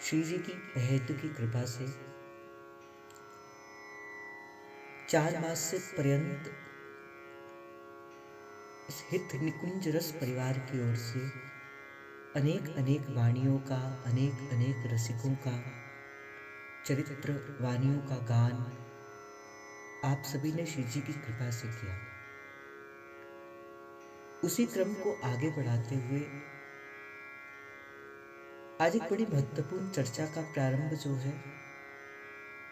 श्री जी की अहेतु की कृपा से 4 मास से पर्यंत इस हित निकुंज रस परिवार की ओर से अनेक अनेक वाणियों का, अनेक अनेक रसिकों का, चरित्र वाणियों का गान आप सभी ने श्री जी की कृपा से किया। उसी क्रम को आगे बढ़ाते हुए आज एक बड़ी महत्वपूर्ण चर्चा का प्रारंभ जो है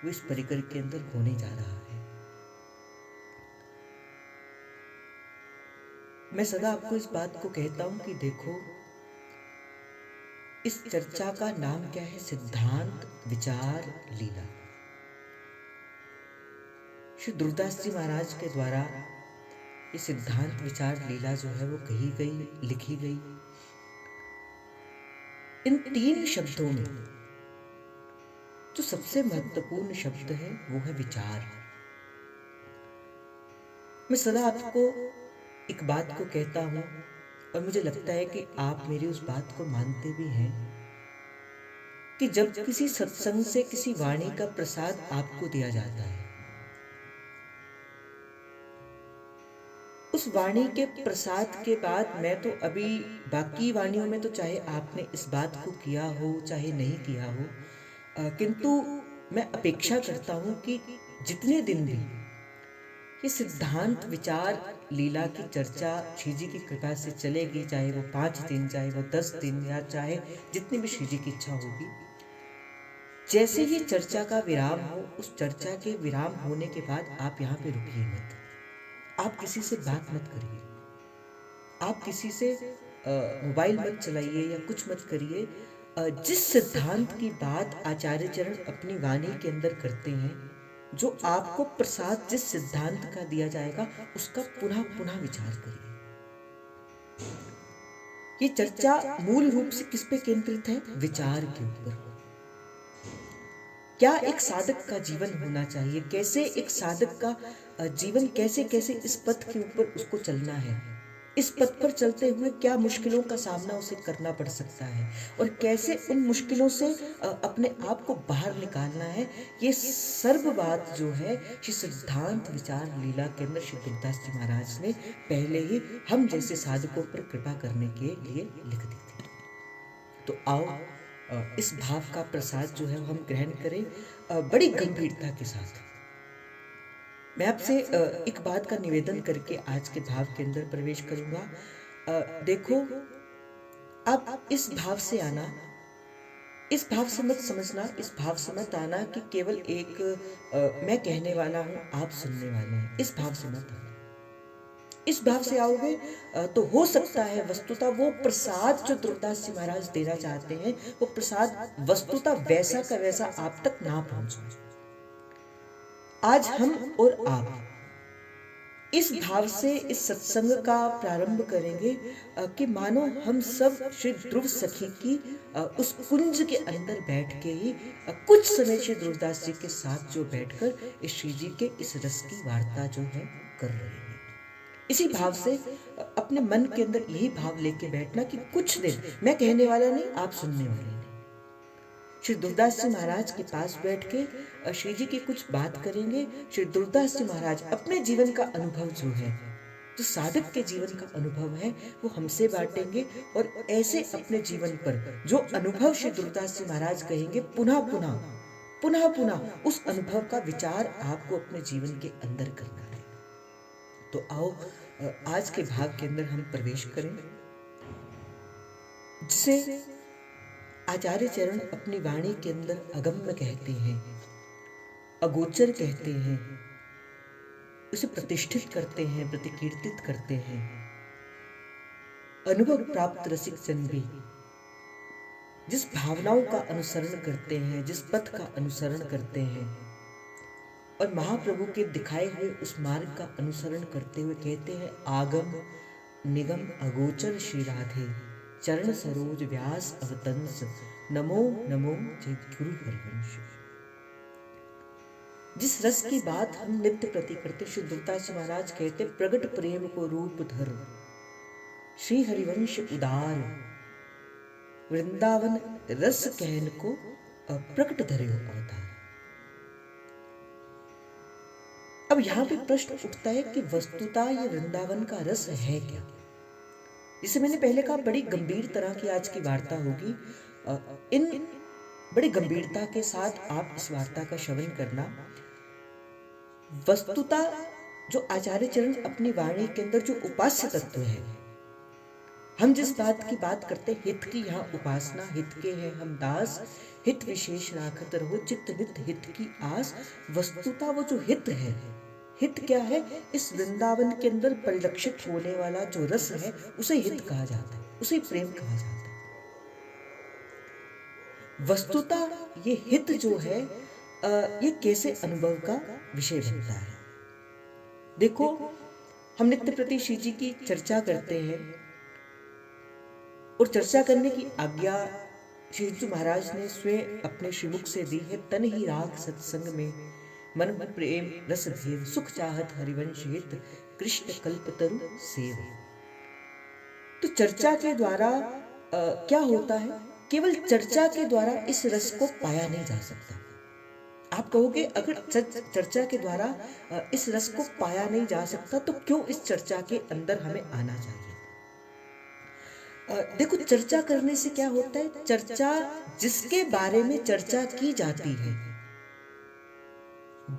वो इस परिकर के अंदर होने जा रहा है। मैं सदा आपको इस बात को कहता हूं कि देखो, इस चर्चा का नाम क्या है? सिद्धांत विचार लीला। श्री दुर्दास जी महाराज के द्वारा ये सिद्धांत विचार लीला जो है वो कही गई, लिखी गई। इन 3 शब्दों में जो सबसे महत्वपूर्ण शब्द है वो है विचार। मैं सदा आपको एक बात को कहता हूं और मुझे लगता है कि आप मेरी उस बात को मानते भी हैं कि जब किसी सत्संग से किसी वाणी का प्रसाद आपको दिया जाता है, उस वाणी के प्रसाद के बाद मैं तो अभी बाकी वाणियों में तो चाहे आपने इस बात को किया हो चाहे नहीं किया हो, किंतु मैं अपेक्षा करता हूं कि जितने दिन भी ये सिद्धांत विचार लीला की चर्चा श्री जी की कृपा से चलेगी, चाहे वो 5 दिन, चाहे वो 10 दिन, या चाहे जितनी भी श्री जी की इच्छा होगी, जैसे ही चर्चा का विराम हो, उस चर्चा के विराम होने के बाद आप यहाँ पे रुकिए मत। आप किसी से बात मत करिए, आप किसी से मोबाइल मत चलाइए या कुछ मत करिए। जिस सिद्धांत की बात आचार्य चरण अपनी वाणी के अंदर करते हैं, जो आपको प्रसाद जिस सिद्धांत का दिया जाएगा, उसका पुनः पुनः विचार करिए। ये चर्चा मूल रूप से किस पे केंद्रित है? विचार के ऊपर। क्या एक साधक का जीवन होना चाहिए, कैसे एक साधक का जीवन, कैसे कैसे इस पथ के ऊपर उसको चलना है, इस पथ पर चलते हुए क्या मुश्किलों का सामना उसे करना पड़ सकता है, और कैसे उन मुश्किलों से अपने आप को बाहर निकालना है। ये सर्व बात जो है श्री सिद्धांत विचार लीला के अंदर श्री दुर्दास जी महाराज ने पहले ही हम जैसे साधकों पर कृपा करने के लिए लिख दी थी। तो आओ इस भाव का प्रसाद जो है हम ग्रहण करें बड़ी गंभीरता के साथ। मैं आपसे एक बात का निवेदन करके आज के भाव के अंदर प्रवेश करूंगा। देखो, आप इस भाव से आना, इस भाव से मत समझना, इस भाव से मत आना कि केवल एक मैं कहने वाला हूं, आप सुनने वाले हैं। इस भाव से मत आना। इस भाव से आओगे तो हो सकता है वस्तुतः वो प्रसाद जो दुर्दास जी महाराज देना चाहते हैं, वो प्रसाद वस्तुतः वैसा का वैसा आप तक ना पहुंचे। आज हम और आप इस भाव से इस सत्संग का प्रारंभ करेंगे कि मानो हम सब श्री ध्रुव सखी की उस कुंज के अंदर बैठ के ही कुछ समय श्री दुर्दास जी के साथ जो बैठकर इस श्री जी के इस रस की वार्ता जो है कर रहे हैं। इसी भाव से अपने मन के अंदर यही भाव लेके बैठना कि कुछ दिन मैं कहने वाला नहीं, आप सुनने वाले नहीं। श्री दुर्दास जी महाराज के पास बैठ के श्री जी की कुछ बात करेंगे। श्री दुर्दास जी महाराज अपने जीवन का अनुभव जो है, जो साधक के जीवन का अनुभव है, वो हमसे बांटेंगे। और ऐसे अपने जीवन पर जो अनुभव श्री दुर्दास जी महाराज कहेंगे, पुनः पुनः पुनः पुनः उस अनुभव का विचार आपको अपने जीवन के अंदर करना है। तो आओ आज के भाव के अंदर हम प्रवेश करें, जिसे आचार्य चरण अपनी वाणी के अंदर अगम्य कहते हैं, अगोचर कहते हैं, उसे प्रतिष्ठित करते हैं, प्रतिकीर्तित करते हैं। अनुभव प्राप्त रसिक जन भी जिस भावनाओं का अनुसरण करते हैं, जिस पथ का अनुसरण करते हैं और महाप्रभु के दिखाए हुए उस मार्ग का अनुसरण करते हुए कहते हैं, आगम निगम अगोचर श्री राधे, चरण सरोज व्यास अवतंस, नमो नमो जय गुरु हरिवंश। जिस रस की बात हम नित्य प्रति करते, श्री दुर्दास महाराज कहते, प्रगट प्रेम को रूप धर श्री हरिवंश उदार, वृंदावन रस कहन को प्रकट धर्यो अवतार। अब यहाँ पे प्रश्न उठता है कि वस्तुतः ये वृंदावन का रस है क्या। जिसे मैंने पहले कहा, बड़ी गंभीर तरह की आज की वार्ता होगी। इन बड़ी गंभीरता के साथ आप इस वार्ता का श्रवण करना। वस्तुतः जो आचार्य चरण अपनी वाणी के अंदर जो उपास्य तत्व है, हम जिस बात की बात करते हैं, हित की यहाँ उपासना, हित के हैं हम दास, हित विशेष राखत रहो चित्त नित हित की आस। वस्तुतः वो जो हित है, हित क्या है, इस वृंदावन के अंदर परिलक्षित होने वाला जो रस है उसे हित कहा जाता है, उसे प्रेम कहा जाता है। वस्तुतः ये हित जो है ये कैसे अनुभव का विषय बनता है। देखो, हम नित्य प्रति श्री जी की चर्चा करते हैं और चर्चा करने की आज्ञा श्री जी महाराज ने स्वयं अपने श्रीमुख से दी है। तन ही राग सत्संग में मन प्रेम रस भेद सुख चाहत हरिवंश हित कृष्ण कल्पतरु सेव। तो चर्चा के द्वारा क्या होता है, केवल चर्चा के द्वारा इस रस को पाया नहीं जा सकता। आप कहोगे अगर चर्चा के द्वारा इस रस को पाया नहीं जा सकता तो क्यों इस चर्चा के अंदर हमें आना चाहिए। देखो, चर्चा करने से क्या होता है, चर्चा जिसके बारे में चर्चा की जाती है,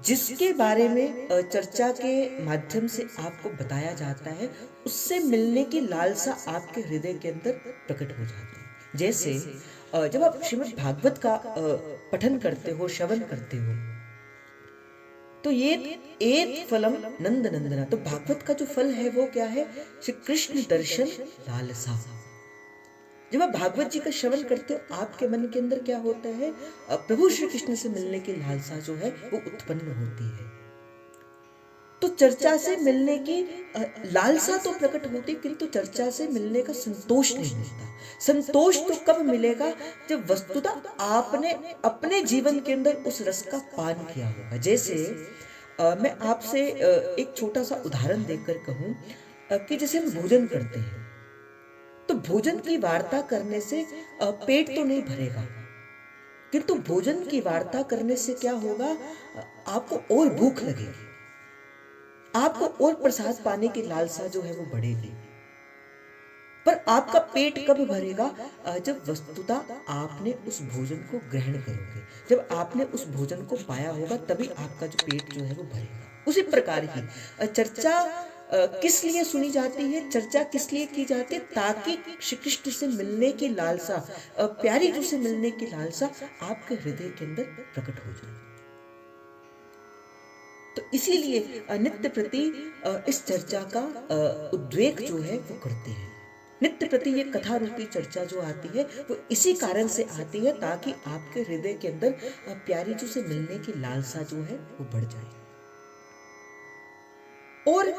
जिसके बारे में चर्चा के माध्यम से आपको बताया जाता है, उससे मिलने की लालसा आपके हृदय के अंदर प्रकट हो जाती है। जैसे जब आप श्रीमद् भागवत का पठन करते हो, श्रवण करते हो, तो ये एक फलम नंद नंदना, तो भागवत का जो फल है वो क्या है, श्री कृष्ण दर्शन लालसा। जब आप भागवत जी का श्रवण करते हो, आपके मन के अंदर क्या होता है, प्रभु श्री कृष्ण से मिलने की लालसा जो है वो उत्पन्न होती है। तो चर्चा से मिलने की लालसा तो प्रकट होती, किंतु चर्चा से मिलने का संतोष नहीं मिलता। संतोष तो कब मिलेगा, जब वस्तुतः आपने अपने जीवन के अंदर उस रस का पान किया होगा। जैसे मैं आपसे एक छोटा सा उदाहरण देकर कहूं कि जैसे हम भोजन करते हैं, तो भोजन की वार्ता करने से पेट तो नहीं भरेगा, किंतु भोजन की वार्ता करने से क्या होगा, आपको और भूख लगेगी, आपको और प्रसाद पाने की लालसा जो है वो बढ़ेगी। पर आपका पेट कब भरेगा, जब वस्तुतः आपने उस भोजन को ग्रहण करोगे, जब आपने उस भोजन को पाया होगा, तभी आपका जो पेट जो है वो भरेगा। उसी प्रकार ही चर्चा किस लिए सुनी जाती है, चर्चा किस लिए की जाती है, ताकि श्री कृष्ण से मिलने की लालसा, प्यारी जी से मिलने की लालसा आपके हृदय के अंदर प्रकट हो जाए। तो इसीलिए नित्य प्रति इस चर्चा का उद्वेग जो है वो करते हैं। नित्य प्रति ये कथा रूपी चर्चा जो आती है वो इसी कारण से आती है, ताकि आपके हृदय के अंदर प्यारी जी से मिलने की लालसा जो है वो बढ़ जाए। और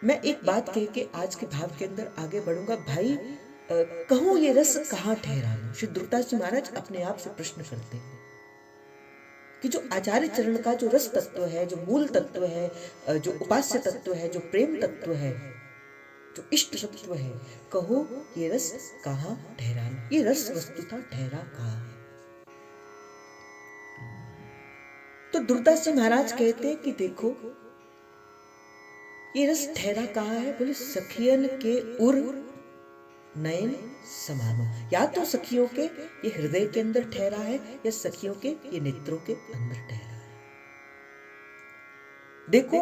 मैं एक बात कह के आज के भाव के अंदर आगे बढ़ूंगा। भाई, कहूं ये रस कहाँ ठहरा, श्री दुर्दास जी महाराज अपने आप से प्रश्न करते हैं कि जो आचार्य चरण का जो रस तत्व है, जो मूल तत्व है, जो उपास्य तत्व है, जो प्रेम तत्व है, जो इष्ट तत्व है, कहो ये रस कहाँ ठहरा, ये रस वस्तुतः ठहरा कहाँ है। तो दुर्दास जी महाराज कहते हैं कि देखो ये रस ठहरा कहाँ है, बोले सखियन के उर नयन समानो। या तो सखियों के ये हृदय के अंदर ठहरा है, या सखियों के ये नेत्रों के अंदर ठहरा है। देखो,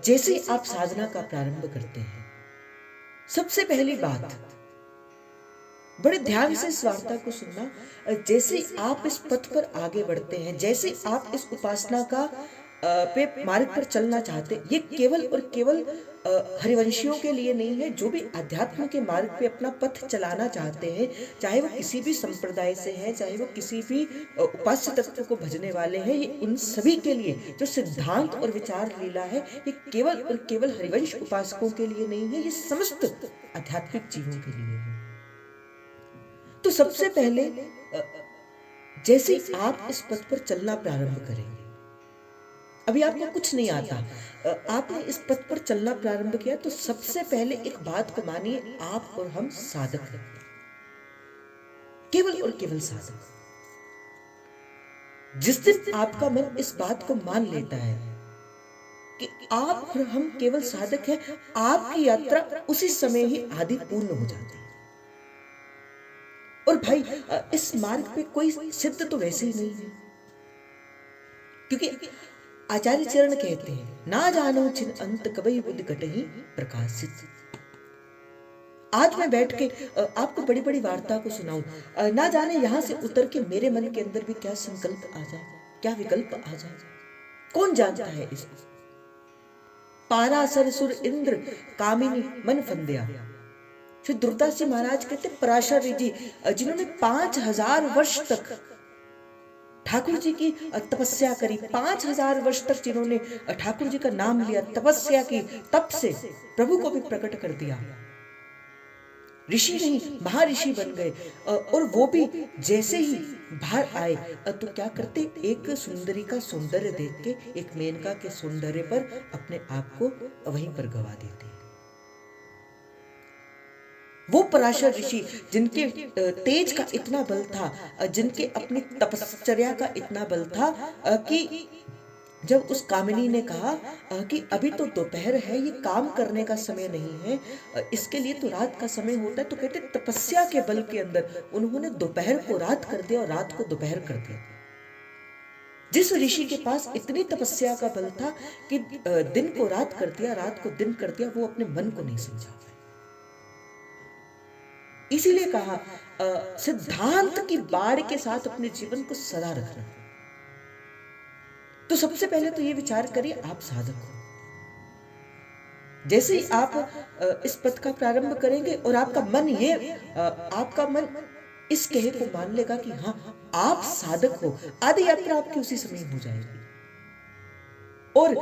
जैसे आप साधना का प्रारंभ करते हैं, सबसे पहली बात, बड़े ध्यान से इस वार्ता को सुनना, जैसे आप इस पथ पर आगे बढ़ते हैं, जैसे आप इस उपासना का पे मार्ग पर चलना चाहते, ये केवल और केवल हरिवंशियों के लिए नहीं है। जो भी अध्यात्म के मार्ग पे अपना पथ चलाना चाहते हैं, चाहे वो किसी भी संप्रदाय से है, चाहे वो किसी भी उपास्य तत्व को भजने वाले हैं, ये उन सभी के लिए जो सिद्धांत और विचार लीला है, ये केवल और केवल हरिवंश उपासकों के लिए नहीं है, ये समस्त आध्यात्मिक जीवों के लिए है। तो सबसे पहले जैसे आप इस पथ पर चलना प्रारंभ करेंगे, अभी आपको कुछ नहीं आता, आपने इस पथ पर चलना प्रारंभ किया, तो सबसे पहले एक बात को मानिए, आप और हम साधक हैं, केवल और केवल साधक। जिस दिन आपका मन इस बात को मान लेता है कि आप और हम केवल साधक हैं, आपकी यात्रा उसी समय ही आदि पूर्ण हो जाती है। और भाई इस मार्ग पे कोई सिद्ध तो वैसे ही नहीं है, क्योंकि आचार्य चरण कहते हैं ना जानो छिन अंत कबई बुद्धि घटहि प्रकाशित। आज मैं बैठ के आपको बड़ी बड़ी वार्ता को सुनाऊं, ना जाने यहां से उतर के मेरे मन के अंदर भी क्या संकल्प आ जाए, क्या विकल्प आ जाए, कौन जानता है इसको। पारासर सुर इंद्र कामिनी मन फंदया। श्री दुर्दास जी महाराज कहते पराशर जी जिन्होंने 5000 वर्ष तक ठाकुर जी की तपस्या करी, 5000 वर्ष तक जिन्होंने ठाकुर जी का नाम लिया, तपस्या की, तप से प्रभु को भी प्रकट कर दिया, ऋषि नहीं महर्षि बन गए। और वो भी जैसे ही बाहर आए तो क्या करते, एक सुंदरी का सौंदर्य देख के, एक मेनका के सौंदर्य पर अपने आप को वहीं पर गवा देते। वो पराशर ऋषि जिनके तेज का इतना बल था, जिनके अपनी तपश्चर्या का इतना बल था कि जब उस कामिनी ने कहा कि अभी तो दोपहर है, ये काम करने का समय नहीं है, इसके लिए तो रात का समय होता है, तो कहते तपस्या के बल के अंदर उन्होंने दोपहर को रात कर दिया और रात को दोपहर कर दिया। जिस ऋषि के पास इतनी तपस्या का बल था कि दिन को रात कर दिया, रात को दिन कर दिया, वो अपने मन को नहीं समझा पाए। इसीलिए कहा सिद्धांत की बाढ़ के साथ अपने जीवन को सदा रखना। तो सबसे पहले तो ये विचार करिए आप साधक हो। जैसे ही आप इस पथ का प्रारंभ करेंगे और आपका मन इस कहे को मान लेगा कि हाँ आप साधक हो, आदि यात्रा आपकी उसी समय हो जाएगी। और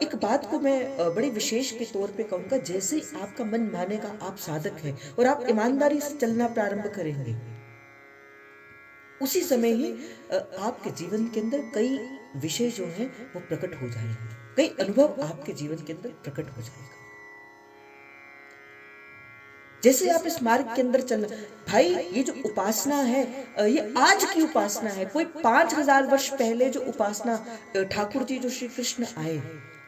एक बात को मैं बड़ी विशेष के तौर पे कहूंगा, जैसे ही आपका मन मानेगा आप साधक हैं और आप ईमानदारी से चलना प्रारंभ करेंगे, उसी समय ही आपके जीवन के अंदर कई विषय जो हैं वो प्रकट हो जाएंगे, कई अनुभव आपके जीवन के अंदर प्रकट हो जाएगा। जैसे आप इस मार्ग के अंदर चल, भाई ये जो उपासना है ये आज की उपासना है, कोई 5000 वर्ष पहले जो उपासना ठाकुर जी जो श्री कृष्ण आए,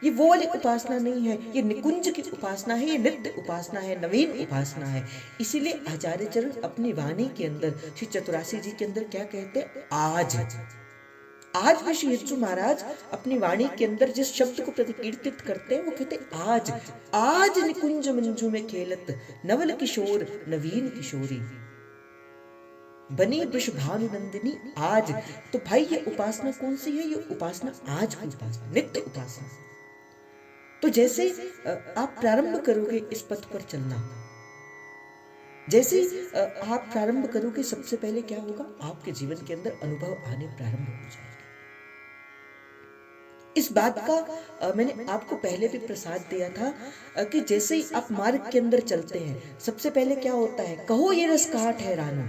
ये वो वाली उपासना नहीं है, ये निकुंज की उपासना है, ये नित्य उपासना है, नवीन उपासना है। इसीलिए आचार्य चरण अपनी वाणी के अंदर श्री चतुरासी जी के अंदर क्या कहते हैं, आज भी श्री हिज्जू महाराज अपनी वाणी के अंदर जिस शब्द को प्रतिकीर्तित करते हैं वो कहते आज निकुंज मंजू में खेलत नवल किशोर नवीन किशोरी बनी वृषभानु नंदिनी आज। तो भाई ये उपासना कौन सी है, ये उपासना आज की उपासना, नित्य उपासना। तो जैसे आप प्रारंभ करोगे इस पथ पर चलना, जैसे आप प्रारंभ करोगे, सबसे पहले क्या होगा, आपके जीवन के अंदर अनुभव आने प्रारंभ हो जाएगा। इस बात का मैंने आपको पहले भी प्रसाद दिया था कि जैसे ही आप मार्ग के अंदर चलते हैं, सबसे पहले क्या होता है, कहो ये रस कहाँ ठहराना,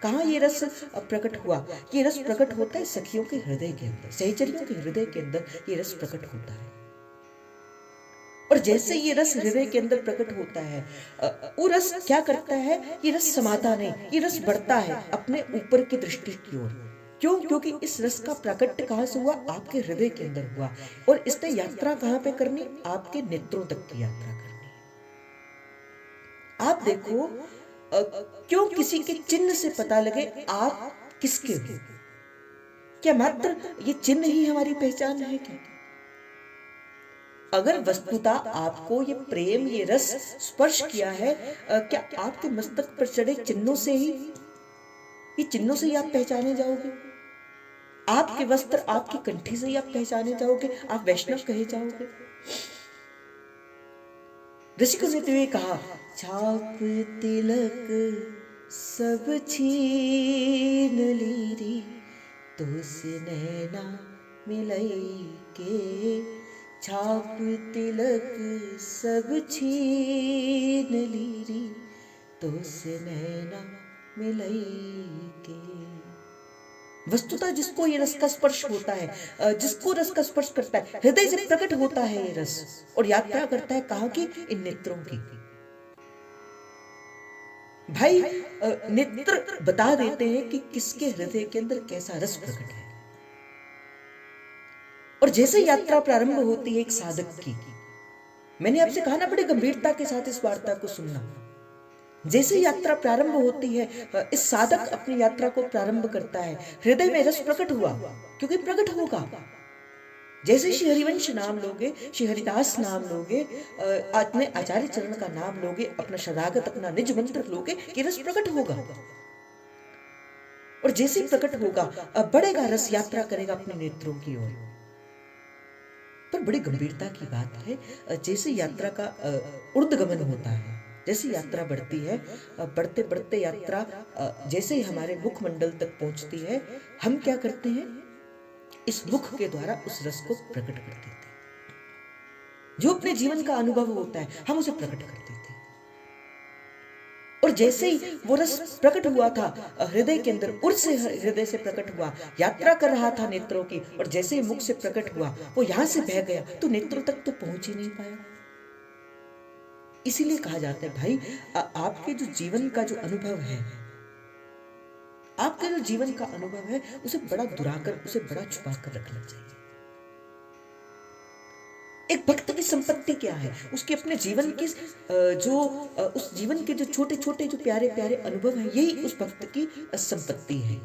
कहाँ ये रस प्रकट हुआ। ये रस प्रकट होता है सखियों के हृदय के अंदर, सहचरियों के हृदय के अंदर ये रस प्रकट होता है। और जैसे ये रस हृदय के अंदर प्रकट होता है, वो रस क्या करता है, ये रस समाता नहीं, ये रस बढ़ता है अपने ऊपर की दृष्टि की ओर। क्यों? क्योंकि इस रस का प्रकट कहां से हुआ, आपके हृदय के अंदर हुआ। और इसने यात्रा कहां पे करनी, आपके नेत्रों तक की यात्रा करनी है। आप देखो क्यों किसी के चिन्ह से पता लगे आप किसके हो, क्या मात्र ये चिन्ह ही हमारी पहचान है क्या? अगर वस्तुतः आपको ये प्रेम, ये रस स्पर्श किया है, क्या आपके मस्तक पर चढ़े चिन्हों से ही, ये चिन्हों से ही आप पहचाने जाओगे? आपके वस्त्र, आपकी कंठी से ही आप पहचाने जाओगे, आप वैष्णव कहे जाओगे? ऋषिकों ने तो ये कहा, छाप तिलक सब छीन लीरी, तुझसे नैना मिलई के, छाप तिलक सब छीन लीरी, तुझसे नैना मिलई के। वस्तुतः जिसको ये रस का स्पर्श होता है, जिसको रस का स्पर्श करता है, हृदय से प्रकट होता है ये रस और यात्रा करता है कहाँ की, इन नेत्रों की। भाई नेत्र बता देते हैं कि किसके हृदय के अंदर कैसा रस प्रकट है। और जैसे यात्रा प्रारंभ होती है एक साधक की, मैंने आपसे कहा ना, बड़ी गंभीरता के साथ इस वार्ता को सुनना। जैसे यात्रा प्रारंभ होती है, इस साधक अपनी यात्रा को प्रारंभ करता है, हृदय में रस प्रकट हुआ, क्योंकि प्रकट होगा। जैसे श्री हरिवंश नाम लोगे, श्री हरिदास नाम लोगे, अपने आचार्य चरण का नाम लोगे, अपना शरणागत, अपना निज मंत्र लोगे, कि रस प्रकट होगा। और जैसे प्रकट होगा, बढ़ेगा रस, यात्रा करेगा अपने नेत्रों की ओर। पर बड़ी गंभीरता की बात है, जैसे यात्रा का ऊर्ध्वगमन होता है, जैसे यात्रा बढ़ती है, बढ़ते बढ़ते यात्रा जैसे ही हमारे मुखमंडल तक पहुंचती है, हम क्या करते हैं, इस मुख के द्वारा उस रस को प्रकट कर देते हैं। जो अपने जीवन का अनुभव होता है, हम उसे प्रकट कर देते हैं। और जैसे ही वो रस प्रकट हुआ था हृदय के अंदर, उर से हृदय से प्रकट हुआ, यात्रा कर रहा था नेत्रों की, और जैसे ही मुख से प्रकट हुआ, वो यहां से बह गया, तो नेत्रों तक तो पहुंच ही नहीं पाया। इसीलिए कहा जाता है भाई, आपके जो जीवन का जो अनुभव है, आपके जो जीवन का अनुभव है, उसे बड़ा दुराकर, उसे बड़ा छुपा कर रखना चाहिए। एक भक्त की संपत्ति क्या है, उसके अपने जीवन की उस जीवन के जो छोटे छोटे जो प्यारे प्यारे अनुभव हैं, यही उस भक्त की संपत्ति है।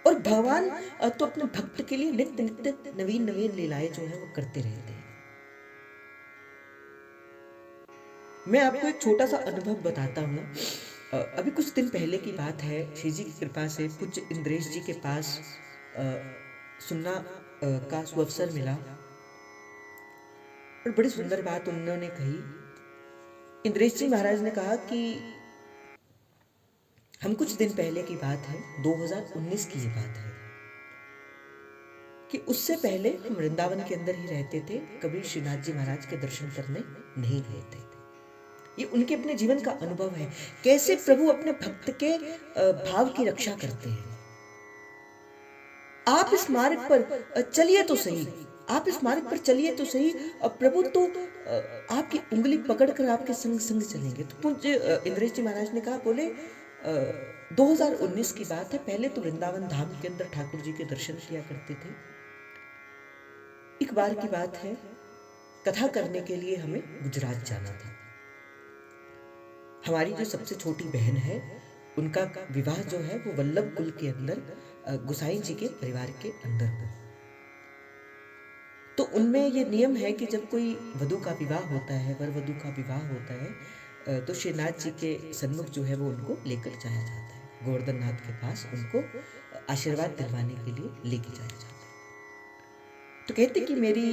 और भगवान तो अपने भक्त के लिए नित्य नित्य नवीन नवीन लीलाएं जो है वो करते रहते हैं। मैं आपको एक छोटा सा अनुभव बताता हूँ। अभी कुछ दिन पहले की बात है, श्री जी की कृपा से पूज्य इंद्रेश जी के पास सुनना का सुअवसर मिला, और बड़ी सुंदर बात उन्होंने कही। इंद्रेश जी महाराज ने कहा कि हम कुछ दिन पहले की बात है, 2019 की ये बात है, कि उससे पहले हम वृंदावन के अंदर ही रहते थे, कभी श्रीनाथ जी महाराज के दर्शन करने नहीं गए थे। ये उनके अपने जीवन का अनुभव है, कैसे प्रभु अपने भक्त के भाव की रक्षा करते हैं। आप इस मार्ग पर चलिए तो सही, आप इस मार्ग पर चलिए तो सही, प्रभु तो आपकी उंगली पकड़कर आपके संग संग चलेंगे। तो पूज्य इंद्रेश जी महाराज ने कहा, बोले 2019 की बात है, पहले तो वृंदावन धाम के अंदर ठाकुर जी के दर्शन किया करते थे। एक बार की बात है, कथा करने के लिए हमें गुजरात जाना था। हमारी जो सबसे छोटी बहन है, उनका विवाह जो है वो वल्लभ कुल के अंदर गुसाई जी के परिवार के अंदर हो। तो उनमें ये नियम है कि जब कोई वधू का विवाह होता है, वर वधू का विवाह होता है, तो श्रीनाथ जी के सन्मुख जो है वो उनको लेकर जाया जाता है, गोवर्धन नाथ के पास उनको आशीर्वाद दिलवाने के लिए लेके जाया जाता है। तो कहते कि मेरी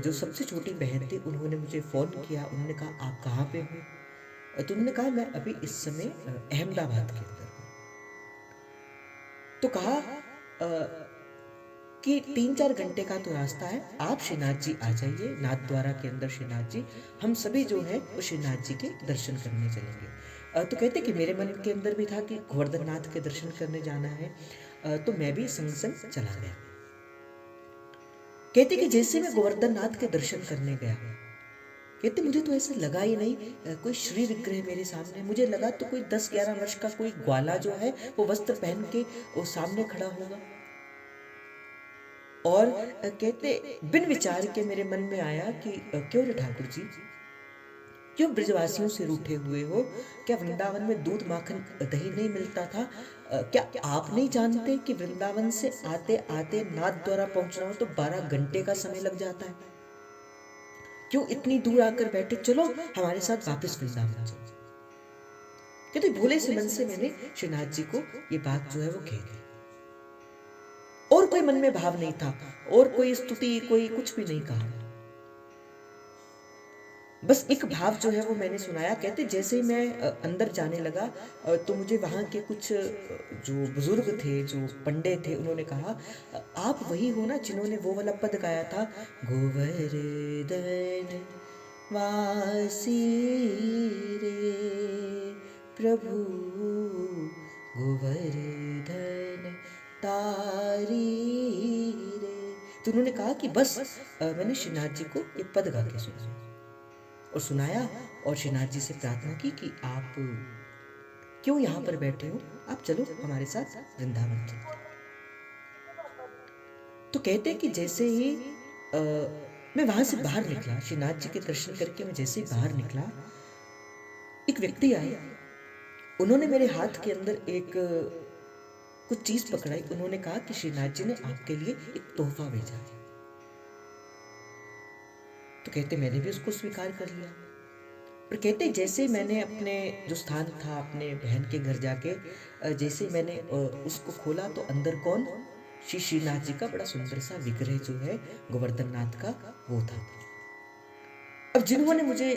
जो सबसे छोटी बहन थी, उन्होंने मुझे फ़ोन किया, उन्होंने कहा आप कहाँ पे हो? तो उन्होंने कहा मैं अभी इस समय अहमदाबाद के अंदर हूँ। तो कहा कि 3-4 घंटे का तो रास्ता है, आप श्रीनाथ जी आ जाइए, नाथ द्वारा के अंदर श्रीनाथ जी, हम सभी जो है वो श्रीनाथ जी के दर्शन करने चलेंगे। तो कहते कि मेरे मन के अंदर भी था कि गोवर्धन नाथ के दर्शन करने जाना है, तो मैं भी संग संग चला गया। कहते कि जैसे मैं गोवर्धन नाथ के दर्शन करने गया, कहते मुझे तो ऐसा लगा ही नहीं कोई श्री विग्रह मेरे सामने, मुझे लगा तो कोई 10-11 वर्ष का कोई ग्वाला जो है वो वस्त्र पहन के वो सामने खड़ा होगा। और कहते बिन विचार के मेरे मन में आया कि क्यों रे ठाकुर जी, क्यों ब्रजवासियों से रूठे हुए हो? क्या वृंदावन में दूध माखन दही नहीं मिलता था? क्या आप नहीं जानते कि वृंदावन से आते आते नाथ द्वारा पहुंचना हो तो 12 घंटे का समय लग जाता है? क्यों इतनी दूर आकर बैठे, चलो हमारे साथ वापस वृंदावन चलो। कहते भोले से मन से मैंने श्रीनाथ जी को ये बात जो है वो कह दी, और कोई मन में भाव नहीं था, और कोई स्तुति, कोई कुछ भी नहीं कहा, बस एक भाव जो है वो मैंने सुनाया। कहते जैसे ही मैं अंदर जाने लगा, तो मुझे वहाँ के कुछ जो बुजुर्ग थे, जो पंडे थे, उन्होंने कहा आप वही हो ना जिन्होंने वो वाला पद गाया था, गोवर्धन वासी रे प्रभु गोवर्धन तारी रे। तो उन्होंने कहा कि बस मैंने श्रीनाथ जी को ये पद गा के सुना और सुनाया, और श्रीनाथ जी से प्रार्थना की कि आप क्यों यहाँ पर बैठे हो, आप चलो हमारे साथ वृंदावन चलते। तो कहते हैं कि जैसे ही मैं वहां से बाहर निकला, श्रीनाथ जी के दर्शन करके मैं जैसे ही बाहर निकला, एक व्यक्ति आए, उन्होंने मेरे हाथ के अंदर एक कुछ चीज पकड़ाई। उन्होंने कहा कि श्रीनाथ जी ने आपके लिए एक तोहफा भेजा है। तो कहते मैंने भी उसको स्वीकार कर लिया। और कहते जैसे मैंने अपने जो स्थान था, अपने बहन के घर जाके जैसे मैंने उसको खोला तो अंदर कौन, श्री श्रीनाथ जी का बड़ा सुंदर सा विग्रह जो है गोवर्धन नाथ का, वो था। अब जिन्होंने मुझे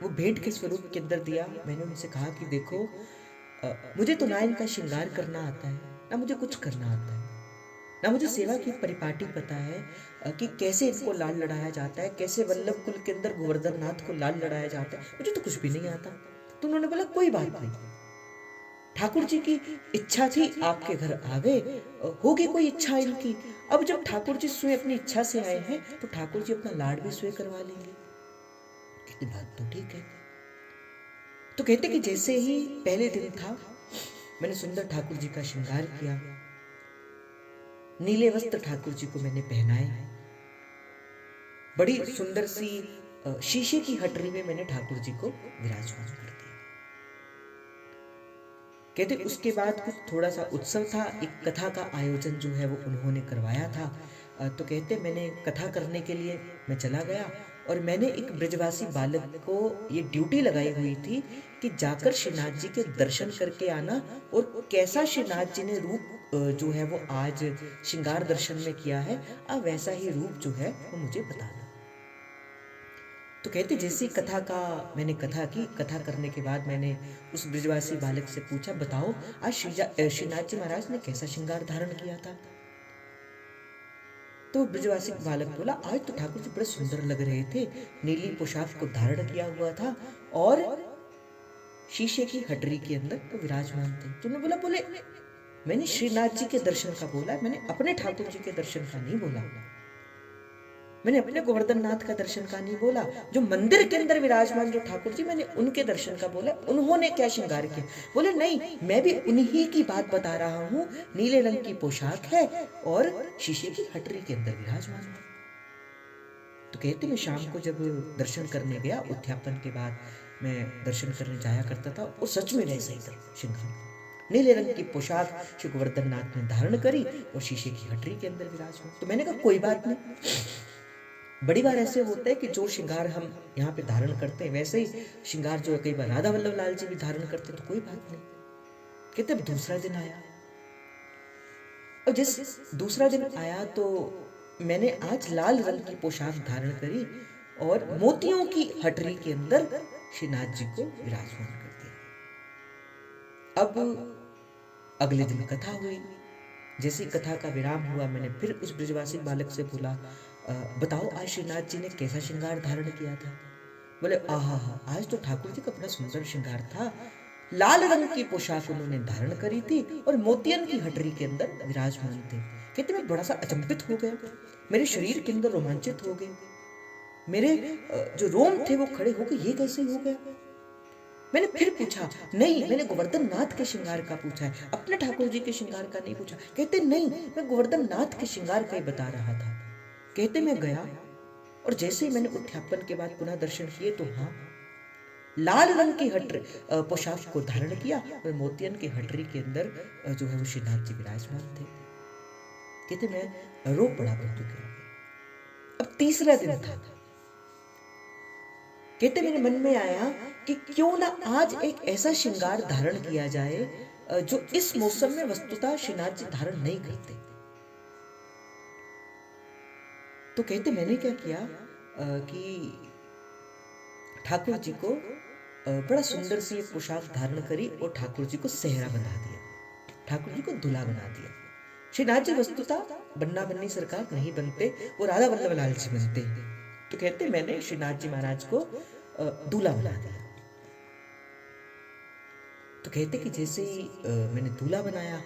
वो भेंट के स्वरूप के अंदर दिया, मैंने उनसे कहा कि देखो, मुझे तो ना इनका श्रृंगार करना आता है, ना मुझे कुछ करना आता है, ना मुझे सेवा की परिपाटी पता है कि कैसे इनको लाल लड़ाया जाता है, कैसे वल्लभ कुल के अंदर गोवर्धन नाथ को लाल लड़ाया जाता है, मुझे तो कुछ भी नहीं आता। तो उन्होंने बोला कोई बात नहीं, ठाकुर जी की इच्छा थी, आपके घर आ गए, होगी कोई इच्छा इनकी। अब जब ठाकुर जी स्वयं अपनी इच्छा से आए हैं तो ठाकुर जी अपना लाड भी स्वयं करवा लेंगे। कहते बात तो ठीक है। तो कहते कि जैसे ही पहले दिन था, मैंने सुंदर ठाकुर जी का श्रृंगार किया, नीले वस्त्र ठाकुर जी को मैंने पहनाए, बड़ी सुंदर सी शीशे की हटरी में मैंने ठाकुर जी को विराजमान कर दिया। कहते उसके बाद कुछ थोड़ा सा उत्सव था, एक कथा का आयोजन जो है वो उन्होंने करवाया था। तो कहते मैंने कथा करने के लिए मैं चला गया और मैंने एक ब्रजवासी बालक को ये ड्यूटी लगाई हुई थी कि जाकर श्रीनाथ जी के दर्शन करके आना, और कैसा श्रीनाथ जी ने रूप जो है वो आज श्रृंगार दर्शन में किया है, अब वैसा ही रूप जो है वो मुझे बताना। तो कहते जैसी कथा का मैंने कथा की, कथा करने के बाद मैंने उस ब्रजवासी बालक से पूछा, बताओ आज श्रीनाथ जी महाराज ने कैसा श्रृंगार धारण किया था। तो ब्रजवासी बालक बोला, आज तो ठाकुर जी बड़े सुंदर लग रहे थे, नीली पोशाक को धारण किया हुआ था और शीशे की हटरी के अंदर तो विराजमान थे। तो उन्होंने बोले मैंने श्रीनाथ जी के दर्शन का बोला, मैंने अपने ठाकुर जी के दर्शन का नहीं बोला, मैंने अपने गोवर्धन नाथ का दर्शन का नहीं बोला, जो मंदिर के अंदर विराजमान जो ठाकुर जी, मैंने उनके दर्शन का बोला, उन्होंने क्या श्रृंगार किया। बोले नहीं, मैं भी उन्हीं की बात बता रहा हूँ, नीले रंग की पोशाक है और शीशे की हटरी के अंदर विराजमान है। तो कहते मैं शाम को जब दर्शन करने गया, उत्थापन के बाद मैं दर्शन करने जाया करता था, और सच में वैसा ही था श्रृंगार, नीले रंग की पोशाक श्री गोवर्धन नाथ ने धारण करी और शीशे की हटरी के अंदर विराजमान। तो मैंने कहा कोई बात नहीं, बड़ी बार ऐसे होता है कि जो श्रृंगार हम यहाँ पे धारण करते हैं वैसे ही श्रृंगार जो है कई बार राधा वल्लभ लाल जी भी धारण करते हैं, तो कोई बात नहीं। कहते अब दूसरा दिन आया, और जिस दूसरा दिन आया तो मैंने आज लाल रंग की पोशाक धारण करी और मोतियों की हटरी के अंदर श्रीनाथ जी को विराजमान कर दिया। अब अगले दिन कथा हुई, जैसी कथा का विराम हुआ, मैंने फिर उस ब्रजवासी बालक से बोला, बताओ आज श्रीनाथ जी ने कैसा श्रृंगार धारण किया था। बोले आहा, आज तो ठाकुर जी का बड़ा सुंदर श्रृंगार था, लाल रंग की पोशाक उन्होंने धारण करी थी और मोतियन की हटरी के अंदर विराजमान थे। कहते मैं बड़ा सा अचंभित हो गया, मेरे शरीर के अंदर रोमांचित हो गए, मेरे जो रोम थे वो खड़े हो गए, ये कैसे हो गया। मैंने फिर पूछा, नहीं मैंने गोवर्धन नाथ के श्रृंगार का पूछा है, अपने ठाकुर जी के श्रृंगार का नहीं पूछा। कहते नहीं, मैं गोवर्धन नाथ के श्रृंगार का ही बता रहा था। कहते मैं गया और जैसे ही मैंने उत्थापन के बाद पुनः दर्शन किए तो हाँ, लाल रंग की पोशाक को धारण किया और मोतियन की हटरी के अंदर जो है वो श्रीनाथ जी विराजमान थे। कहते मैं रो पड़ा बंधु के। अब तीसरा दिन था, कहते मेरे मन में आया कि क्यों ना आज एक ऐसा श्रृंगार धारण किया जाए जो इस मौसम में वस्तुतः श्रीनाथ जी धारण नहीं करते। तो कहते मैंने क्या किया कि ठाकुर जी को बड़ा सुंदर सी एक पोशाक धारण करी और ठाकुर जी को सेहरा बना दिया, ठाकुर जी को दूल्हा बना दिया। श्रीनाथ जी वस्तुतः बन्ना बन्नी सरकार नहीं बनते, वो राधा वल्लभ लाल जी बनते। तो कहते मैंने श्रीनाथ जी महाराज को दूल्हा बना दिया। तो कहते कि जैसे ही मैंने दूल्हा बनाया,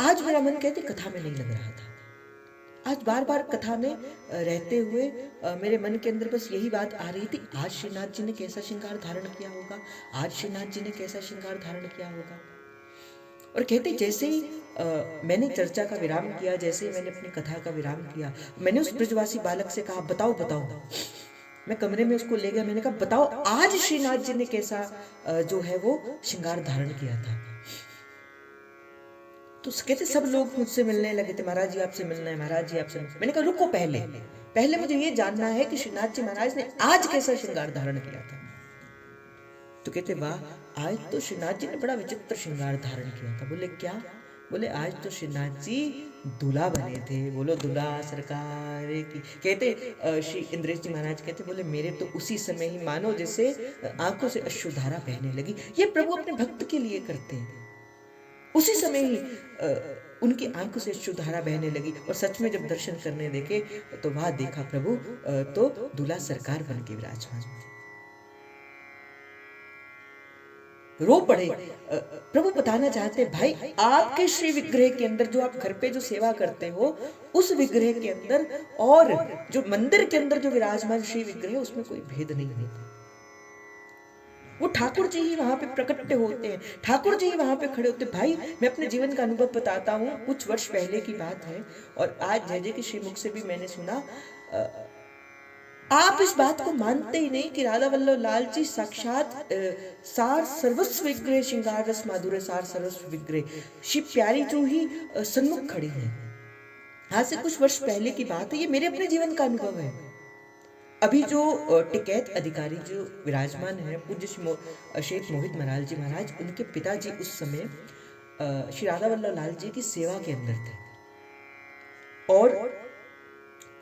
आज मेरा मन कहते कथा में नहीं लग रहा था। आज बार बार कथा में रहते हुए मेरे मन के अंदर बस यही बात आ रही थी, आज श्रीनाथ जी ने कैसा श्रृंगार धारण किया होगा, आज श्रीनाथ जी ने कैसा श्रृंगार धारण किया होगा। और कहते जैसे ही मैंने चर्चा का विराम किया, जैसे ही मैंने अपनी कथा का विराम किया, मैंने उस ब्रजवासी बालक से कहा बताओ बताओ। मैं कमरे में उसको ले गया, मैंने कहा बताओ आज श्रीनाथ जी ने कैसा जो है वो श्रृंगार धारण किया था। तो कहते सब लोग मुझसे मिलने लगे थे, महाराज जी आपसे मिलना है, महाराज जी आपसे। मैंने कहा रुको, पहले पहले मुझे ये जानना है कि श्रीनाथ जी महाराज ने आज कैसा श्रृंगार धारण किया था। तो कहते वाह, आज तो श्रीनाथ जी ने बड़ा विचित्र श्रृंगार धारण किया था। बोले क्या? बोले आज तो श्रीनाथ जी दूल्हा बने थे। बोलो दूल्हा सरकार की। कहते श्री इंद्रेश जी महाराज कहते बोले मेरे तो उसी समय ही मानो जैसे आंखों से अश्रुधारा बहने लगी। ये प्रभु अपने भक्त के लिए करते हैं। उसी समय ही उनकी आंखों से अश्रुधारा बहने लगी और सच में जब दर्शन करने देखे तो वहां देखा प्रभु तो दूल्हा सरकार बन के विराजमान, रो पड़े। प्रभु बताना चाहते भाई आपके श्री विग्रह के अंदर, जो आप घर पे जो सेवा करते हो उस विग्रह के अंदर और जो मंदिर के अंदर जो विराजमान श्री विग्रह उसमें कोई भेद नहीं होता। वो ठाकुर जी ही वहां पे प्रकट होते हैं, ठाकुर जी ही वहां पे खड़े होते हैं। भाई मैं अपने जीवन का अनुभव बताता हूँ, कुछ वर्ष पहले की बात है और आज जय जय के श्रीमुख से भी मैंने सुना। आप इस बात को मानते ही नहीं कि राधा वल्लभ लाल जी साक्षात सार सर्वस्व विग्रह श्रृंगार रस माधुर्य सार सर्वस्व विग्रह श्री प्यारी जो ही सन्मुख खड़ी है। आज से कुछ वर्ष पहले की बात है, ये मेरे अपने जीवन का अनुभव है। अभी जो टिकैत अधिकारी जो विराजमान है पूज्य शेख मोहित महाराज जी महाराज, उनके पिताजी उस समय श्री राधा वल्लभ लाल जी की सेवा के अंदर थे और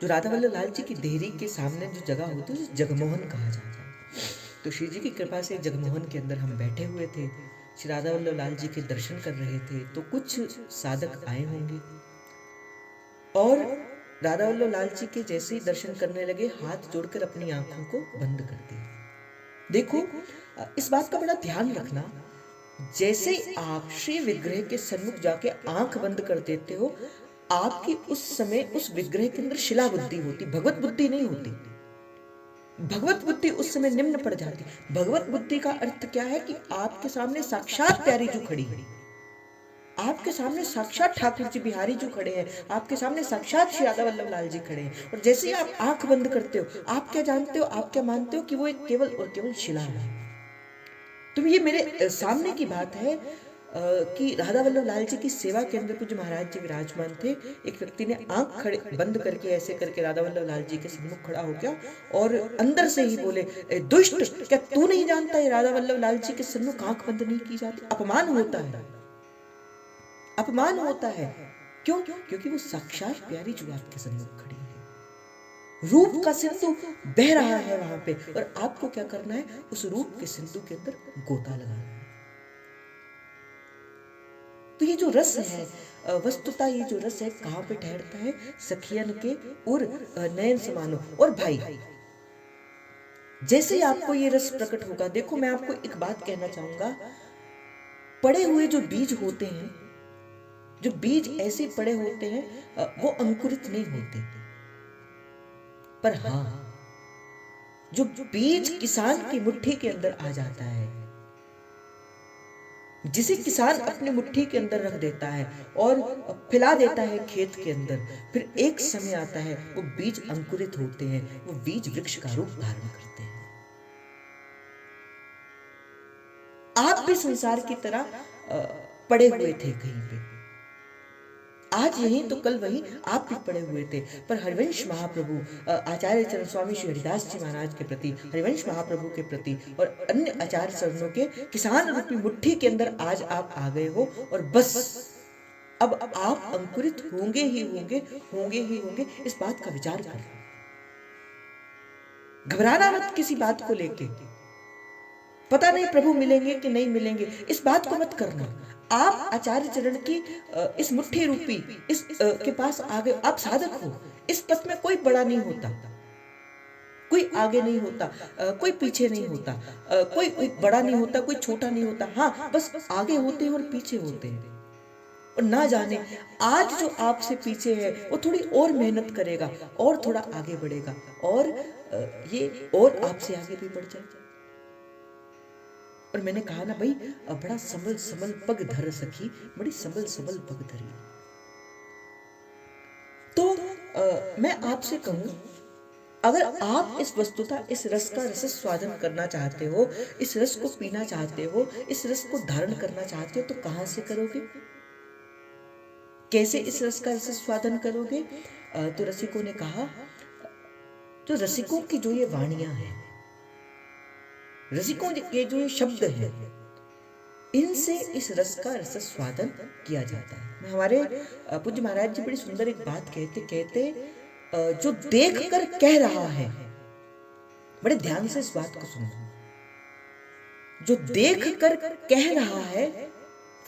जो राधा वल्लभ लाल जी की देहरी के सामने जो जगह होती है उसे जगमोहन कहा जाता है। तो श्री जी की कृपा से जगमोहन के अंदर हम बैठे हुए थे, श्री राधा वल्लभ लाल जी के दर्शन कर रहे थे। तो कुछ साधक आए होंगे और राधा वल्लभ लाल जी के जैसे ही दर्शन करने लगे हाथ जोड़कर अपनी आंखों को बंद कर दिया। देखो इस बात का बड़ा ध्यान रखना, जैसे आप श्री विग्रह के सन्मुख जाके आंख बंद कर देते हो, आपकी उस समय उस विग्रह के अंदर शिला बुद्धि होती, भगवत बुद्धि नहीं होती। भगवत बुद्धि उस समय निम्न पड़ जाती। भगवत बुद्धि का अर्थ क्या है कि आपके सामने साक्षात प्यारी जो खड़ी है, आपके सामने साक्षात ठाकुर जी बिहारी जो खड़े हैं, आपके सामने साक्षात श्री राधा वल्लभ लाल जी खड़े हैं। और जैसे ही आप आंख बंद करते हो, आप क्या जानते हो, आप क्या मानते हो कि वो एक केवल और केवल शिला है। तो ये मेरे सामने की बात है कि राधा वल्लभ लाल जी की सेवा के अंदर कुछ महाराज जी विराजमान थे। एक व्यक्ति ने आंख खड़े बंद करके ऐसे करके राधा वल्लभ लाल जी के सम्मुख खड़ा हो गया और अंदर से ही बोले, दुष्ट, क्या तू नहीं जानता है राधा वल्लभ लाल जी के सम्मुख आंख बंद नहीं की जाती? अपमान होता है, अपमान होता है। क्यों? क्योंकि वो साक्षात प्यारी जो आपके सम्मुख खड़ी है, रूप का सिंधु बह रहा है वहां पे और आपको क्या करना है, उस रूप के सिंधु के अंदर गोता लगाना है। तो ये जो रस है वस्तुतः ये जो रस है कहां पे ठहरता है, सखियन के और नयन समानो। और भाई जैसे ही आपको ये रस प्रकट होगा, देखो मैं आपको एक बात कहना चाहूंगा, पड़े हुए जो बीज होते हैं, जो बीज ऐसे पड़े होते हैं वो अंकुरित नहीं होते। पर हाँ, जो बीज किसान की मुट्ठी के अंदर आ जाता है, जिसे किसान अपनी मुट्ठी के अंदर रख देता है और फैला देता है खेत के अंदर, फिर एक समय आता है वो बीज अंकुरित होते हैं, वो बीज वृक्ष का रूप धारण करते हैं। आप भी संसार की तरह पड़े हुए थे कहीं पे, आज यहीं तो कल वहीं आप भी पड़े हुए थे। पर हरिवंश महाप्रभु आचार्य चरण स्वामी श्री हरिदास जी महाराज के प्रति, हरिवंश महाप्रभु के प्रति और अन्य आचार्य चरणों के किसान रूपी मुट्ठी के अंदर आज आप आ गए हो और बस अब आप अंकुरित होंगे ही होंगे, होंगे ही होंगे। इस बात का विचार कर, घबराना मत किसी बात को लेके, पता नहीं प्रभु मिलेंगे कि नहीं मिलेंगे, इस बात को मत करना। आप आचार्य चरण की इस मुट्ठी रूपी इस के पास आ गए, आप साधक हो। इस पथ में कोई बड़ा नहीं होता, कोई आगे नहीं होता, कोई पीछे नहीं होता, कोई बड़ा नहीं होता, कोई छोटा नहीं होता। हाँ, बस आगे होते हैं और पीछे होते हैं। और ना जाने आज जो आपसे पीछे है वो थोड़ी और मेहनत करेगा और थोड़ा आगे बढ़ेगा और ये और आपसे आगे भी बढ़ जाएगा। और मैंने कहा ना भाई, बड़ा संभल संभल पग धर सखी, बड़ी संभल संभल पग धरी। तो मैं आपसे कहूं, अगर आप इस वस्तुतः इस रस का रस स्वादन करना चाहते हो, इस रस को पीना चाहते हो, इस रस को धारण करना चाहते हो, तो कहां से करोगे? कैसे इस रस का रस स्वादन करोगे? तो रसिकों ने कहा, जो रसिकों की जो ये वाणियां हैं, रसिकों के जो ये शब्द हैं, इनसे इस रस का रस स्वादन किया जाता है। हमारे पूज्य महाराज जी बड़ी सुंदर एक बात कहते जो देख कर कह रहा है, बड़े ध्यान से इस बात को सुनो, जो देख कर कह रहा है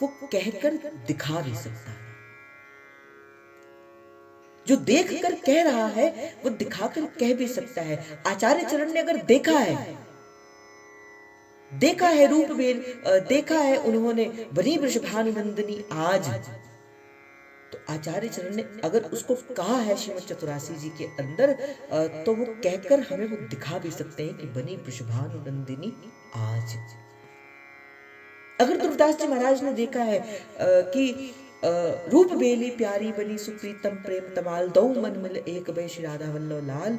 वो कहकर दिखा भी सकता है। जो देख कर कह रहा है वो दिखाकर कह भी सकता है। आचार्य चरण ने अगर देखा है रूप बेल, देखा है उन्होंने बनी वृषभानुनंदिनी आज, तो आचार्य चरण ने अगर उसको कहा है श्रीमद चतुरासी जी के अंदर, तो वो कहकर हमें वो दिखा भी सकते हैं कि बनी वृषभानुनंदिनी आज। अगर दुर्दास जी महाराज ने देखा है कि रूप बेली प्यारी बनी सुप्रीतम प्रेम तमाल दो मन मिल एक बे श्री राधा वल्लभ लाल,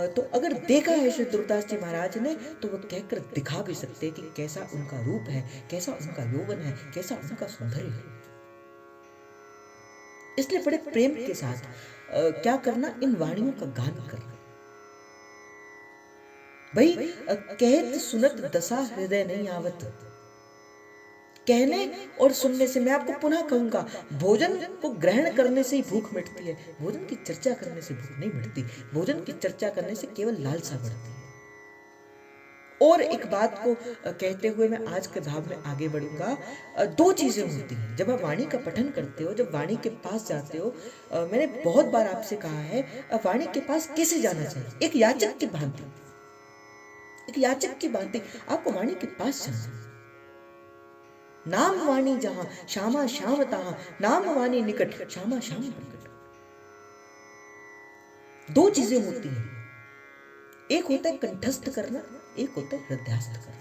तो अगर देखा है श्री दुर्दास जी महाराज ने, तो वो कहकर दिखा भी सकते हैं कि कैसा उनका रूप है, कैसा उनका यौवन है, कैसा उनका सौंदर्य है। इसलिए बड़े प्रेम के साथ क्या करना, इन वाणियों का गान करना। भाई कहत सुनत दशा हृदय नहीं आवत, कहने और सुनने से, मैं आपको पुनः कहूंगा, भोजन को ग्रहण करने से ही भूख मिटती है, भोजन की चर्चा करने से भूख नहीं मिटती। भोजन की चर्चा करने से केवल लालसा बढ़ती है। और एक बात को कहते हुए मैं आज के भाव में आगे बढ़ूंगा। दो चीजें होती हैं जब आप वाणी का पठन करते हो, जब वाणी के पास जाते हो। मैंने बहुत बार आपसे कहा है, वाणी के पास कैसे जाना चाहिए। एक याचक की भांति, एक याचक की भांति आपको वाणी के पास जाना। नाम वाणी जहां श्यामा श्याम तहां, नाम वाणी निकट श्यामा श्याम प्रकट। दो चीजें होती हैं, एक होता है कंठस्थ करना, एक होता है हृदयस्थ करना।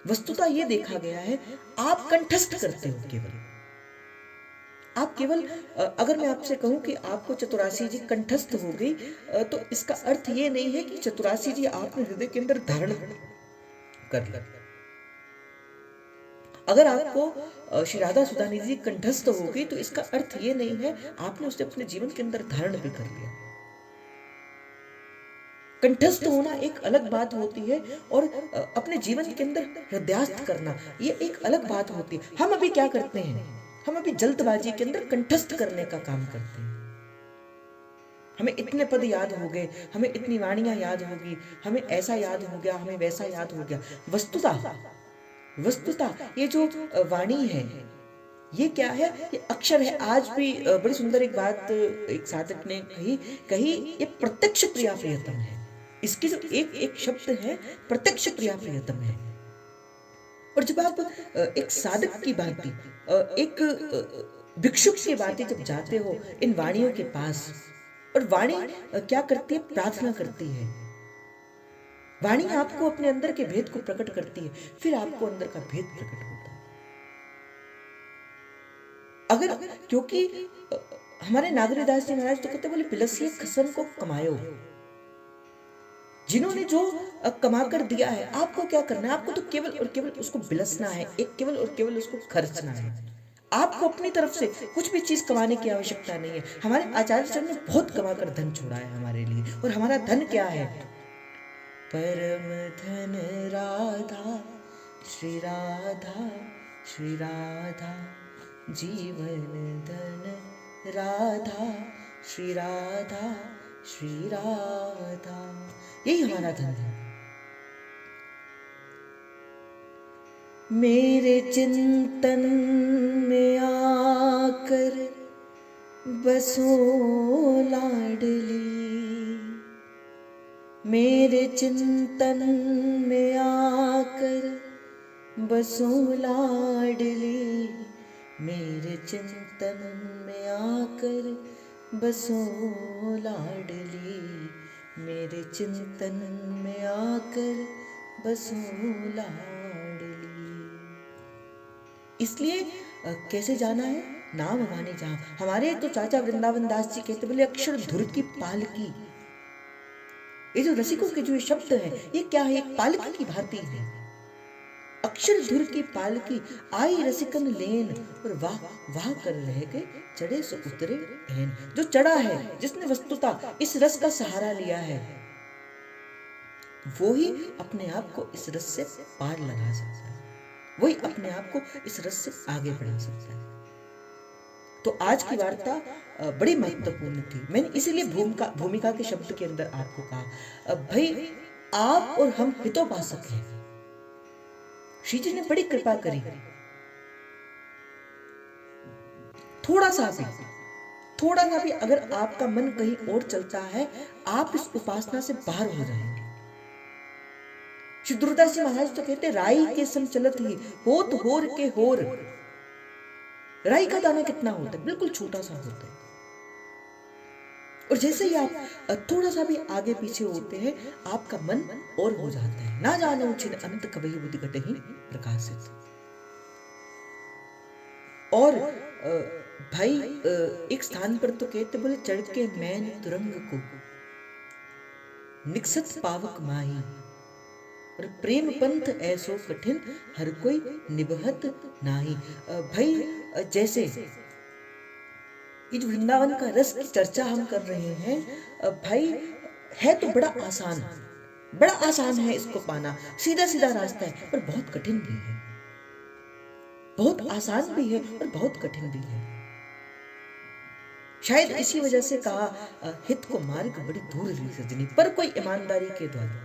वस्तुतः यह देखा गया है, आप कंठस्थ करते हो केवल, आप केवल, अगर मैं आपसे कहूं कि आपको चतुरासी जी कंठस्थ हो गई, तो इसका अर्थ यह नहीं है कि चतुरासी जी आपने हृदय के अंदर धारण कर लिया। अगर आपको श्री राधा सुधानी जी कंठस्थ हो गई, तो इसका अर्थ ये नहीं है आपने उसे अपने जीवन के अंदर धारण भी कर लिया। कंठस्थ होना एक अलग बात होती है, और अपने जीवन के अंदर हृदयस्थ करना ये एक अलग बात होती है। हम अभी क्या करते हैं, हम अभी जल्दबाजी के अंदर कंठस्थ करने का काम करते हैं। हमें इतने पद याद हो गए, हमें इतनी वाणियां याद होगी, हमें ऐसा याद हो गया, हमें वैसा याद हो गया। वस्तुतः ये जो वाणी है, ये क्या है, ये अक्षर है। आज भी बड़ी सुंदर एक बात एक साधक ने कही, ये प्रत्यक्ष प्रिया प्रियतम है। इसके जो एक एक शब्द है, प्रत्यक्ष प्रिया प्रियतम है। और जब आप एक साधक की भांति, एक भिक्षुक की भांति जब जाते हो इन वाणियों के पास, और वाणी क्या करती है, प्रार्थना करती है। वाणी आपको अपने अंदर के भेद को प्रकट करती है, फिर आपको अंदर का भेद प्रकट होता है। अगर, क्योंकि हमारे नागरीदास जी महाराज तो कहते बोले, पिलसिए खसम को कमायो। जिन्होंने जो कमा कर दिया है, आपको क्या करना है, आपको तो केवल और केवल उसको बिलसना है, एक केवल और केवल उसको खर्चना है। आपको अपनी तरफ से कुछ भी चीज कमाने की आवश्यकता नहीं है। हमारे आचार्य चरण ने बहुत कमाकर धन छोड़ा है हमारे लिए, और हमारा धन क्या है, परम धन राधा श्री राधा श्री राधा, जीवन धन राधा श्री राधा श्री राधा, यही हमारा धन है। मेरे चिंतन में आकर बसो लाडली, मेरे चिंतन में आकर बसो लाडली, मेरे चिंतन में आकर बसो लाडली, मेरे चिंतन में आकर बसों लाडली। इसलिए कैसे जाना है? नाम माने जहां। हमारे तो चाचा वृंदावन दास जी कहते, बोले अक्षर धुर की पालकी। ये जो रसिकों के जो ये शब्द है, ये क्या है? एक पालकी की भांति है। अक्षर धुर की पालकी आई रसिकन लेन, और वाह वाह कर रह गए चढ़े सो उतरे ऐन। जो चढ़ा है, जिसने वस्तुतः इस रस का सहारा लिया है, वो ही अपने आप को इस रस से पार लगा सकता है, वही अपने आप को इस रस से आगे बढ़ा सकता है। तो आज की वार्ता बड़ी महत्वपूर्ण थी। मैंने इसीलिए भूमिका के शब्द के अंदर आपको कहा, भाई आप और हम हितोपासक हैं। श्री जी ने बड़ी कृपा करी। थोड़ा सा भी अगर आपका मन कहीं और चलता है, आप इस उपासना से बाहर हो जाएंगे। श्री दुर्दास जी महाराज तो कहते, राई के सम चलत ही होत होर के होर। राई का दाना कितना होता है? बिल्कुल छोटा सा होता है। और जैसे ही आप थोड़ा सा भी आगे पीछे होते हैं, आपका मन और हो जाता है। ना जानो छिन अंत कबहि बुद्धि घटहि प्रकाशित। और भाई एक स्थान पर तो कहते, बोले चढ़ के मैन तुरंग को निकसत पावक माही, और प्रेम पंथ ऐसो कठिन हर कोई निबहत नाही। भाई जैसे ये जो वृंदावन का रस की चर्चा हम कर रहे हैं, भाई है तो बड़ा आसान है इसको पाना। सीधा सीधा रास्ता है, पर बहुत कठिन भी है। बहुत आसान भी है और बहुत कठिन भी है। शायद इसी वजह से कहा, हित को मार्ग बड़ी दूर सजनी, पर कोई ईमानदारी के द्वारा।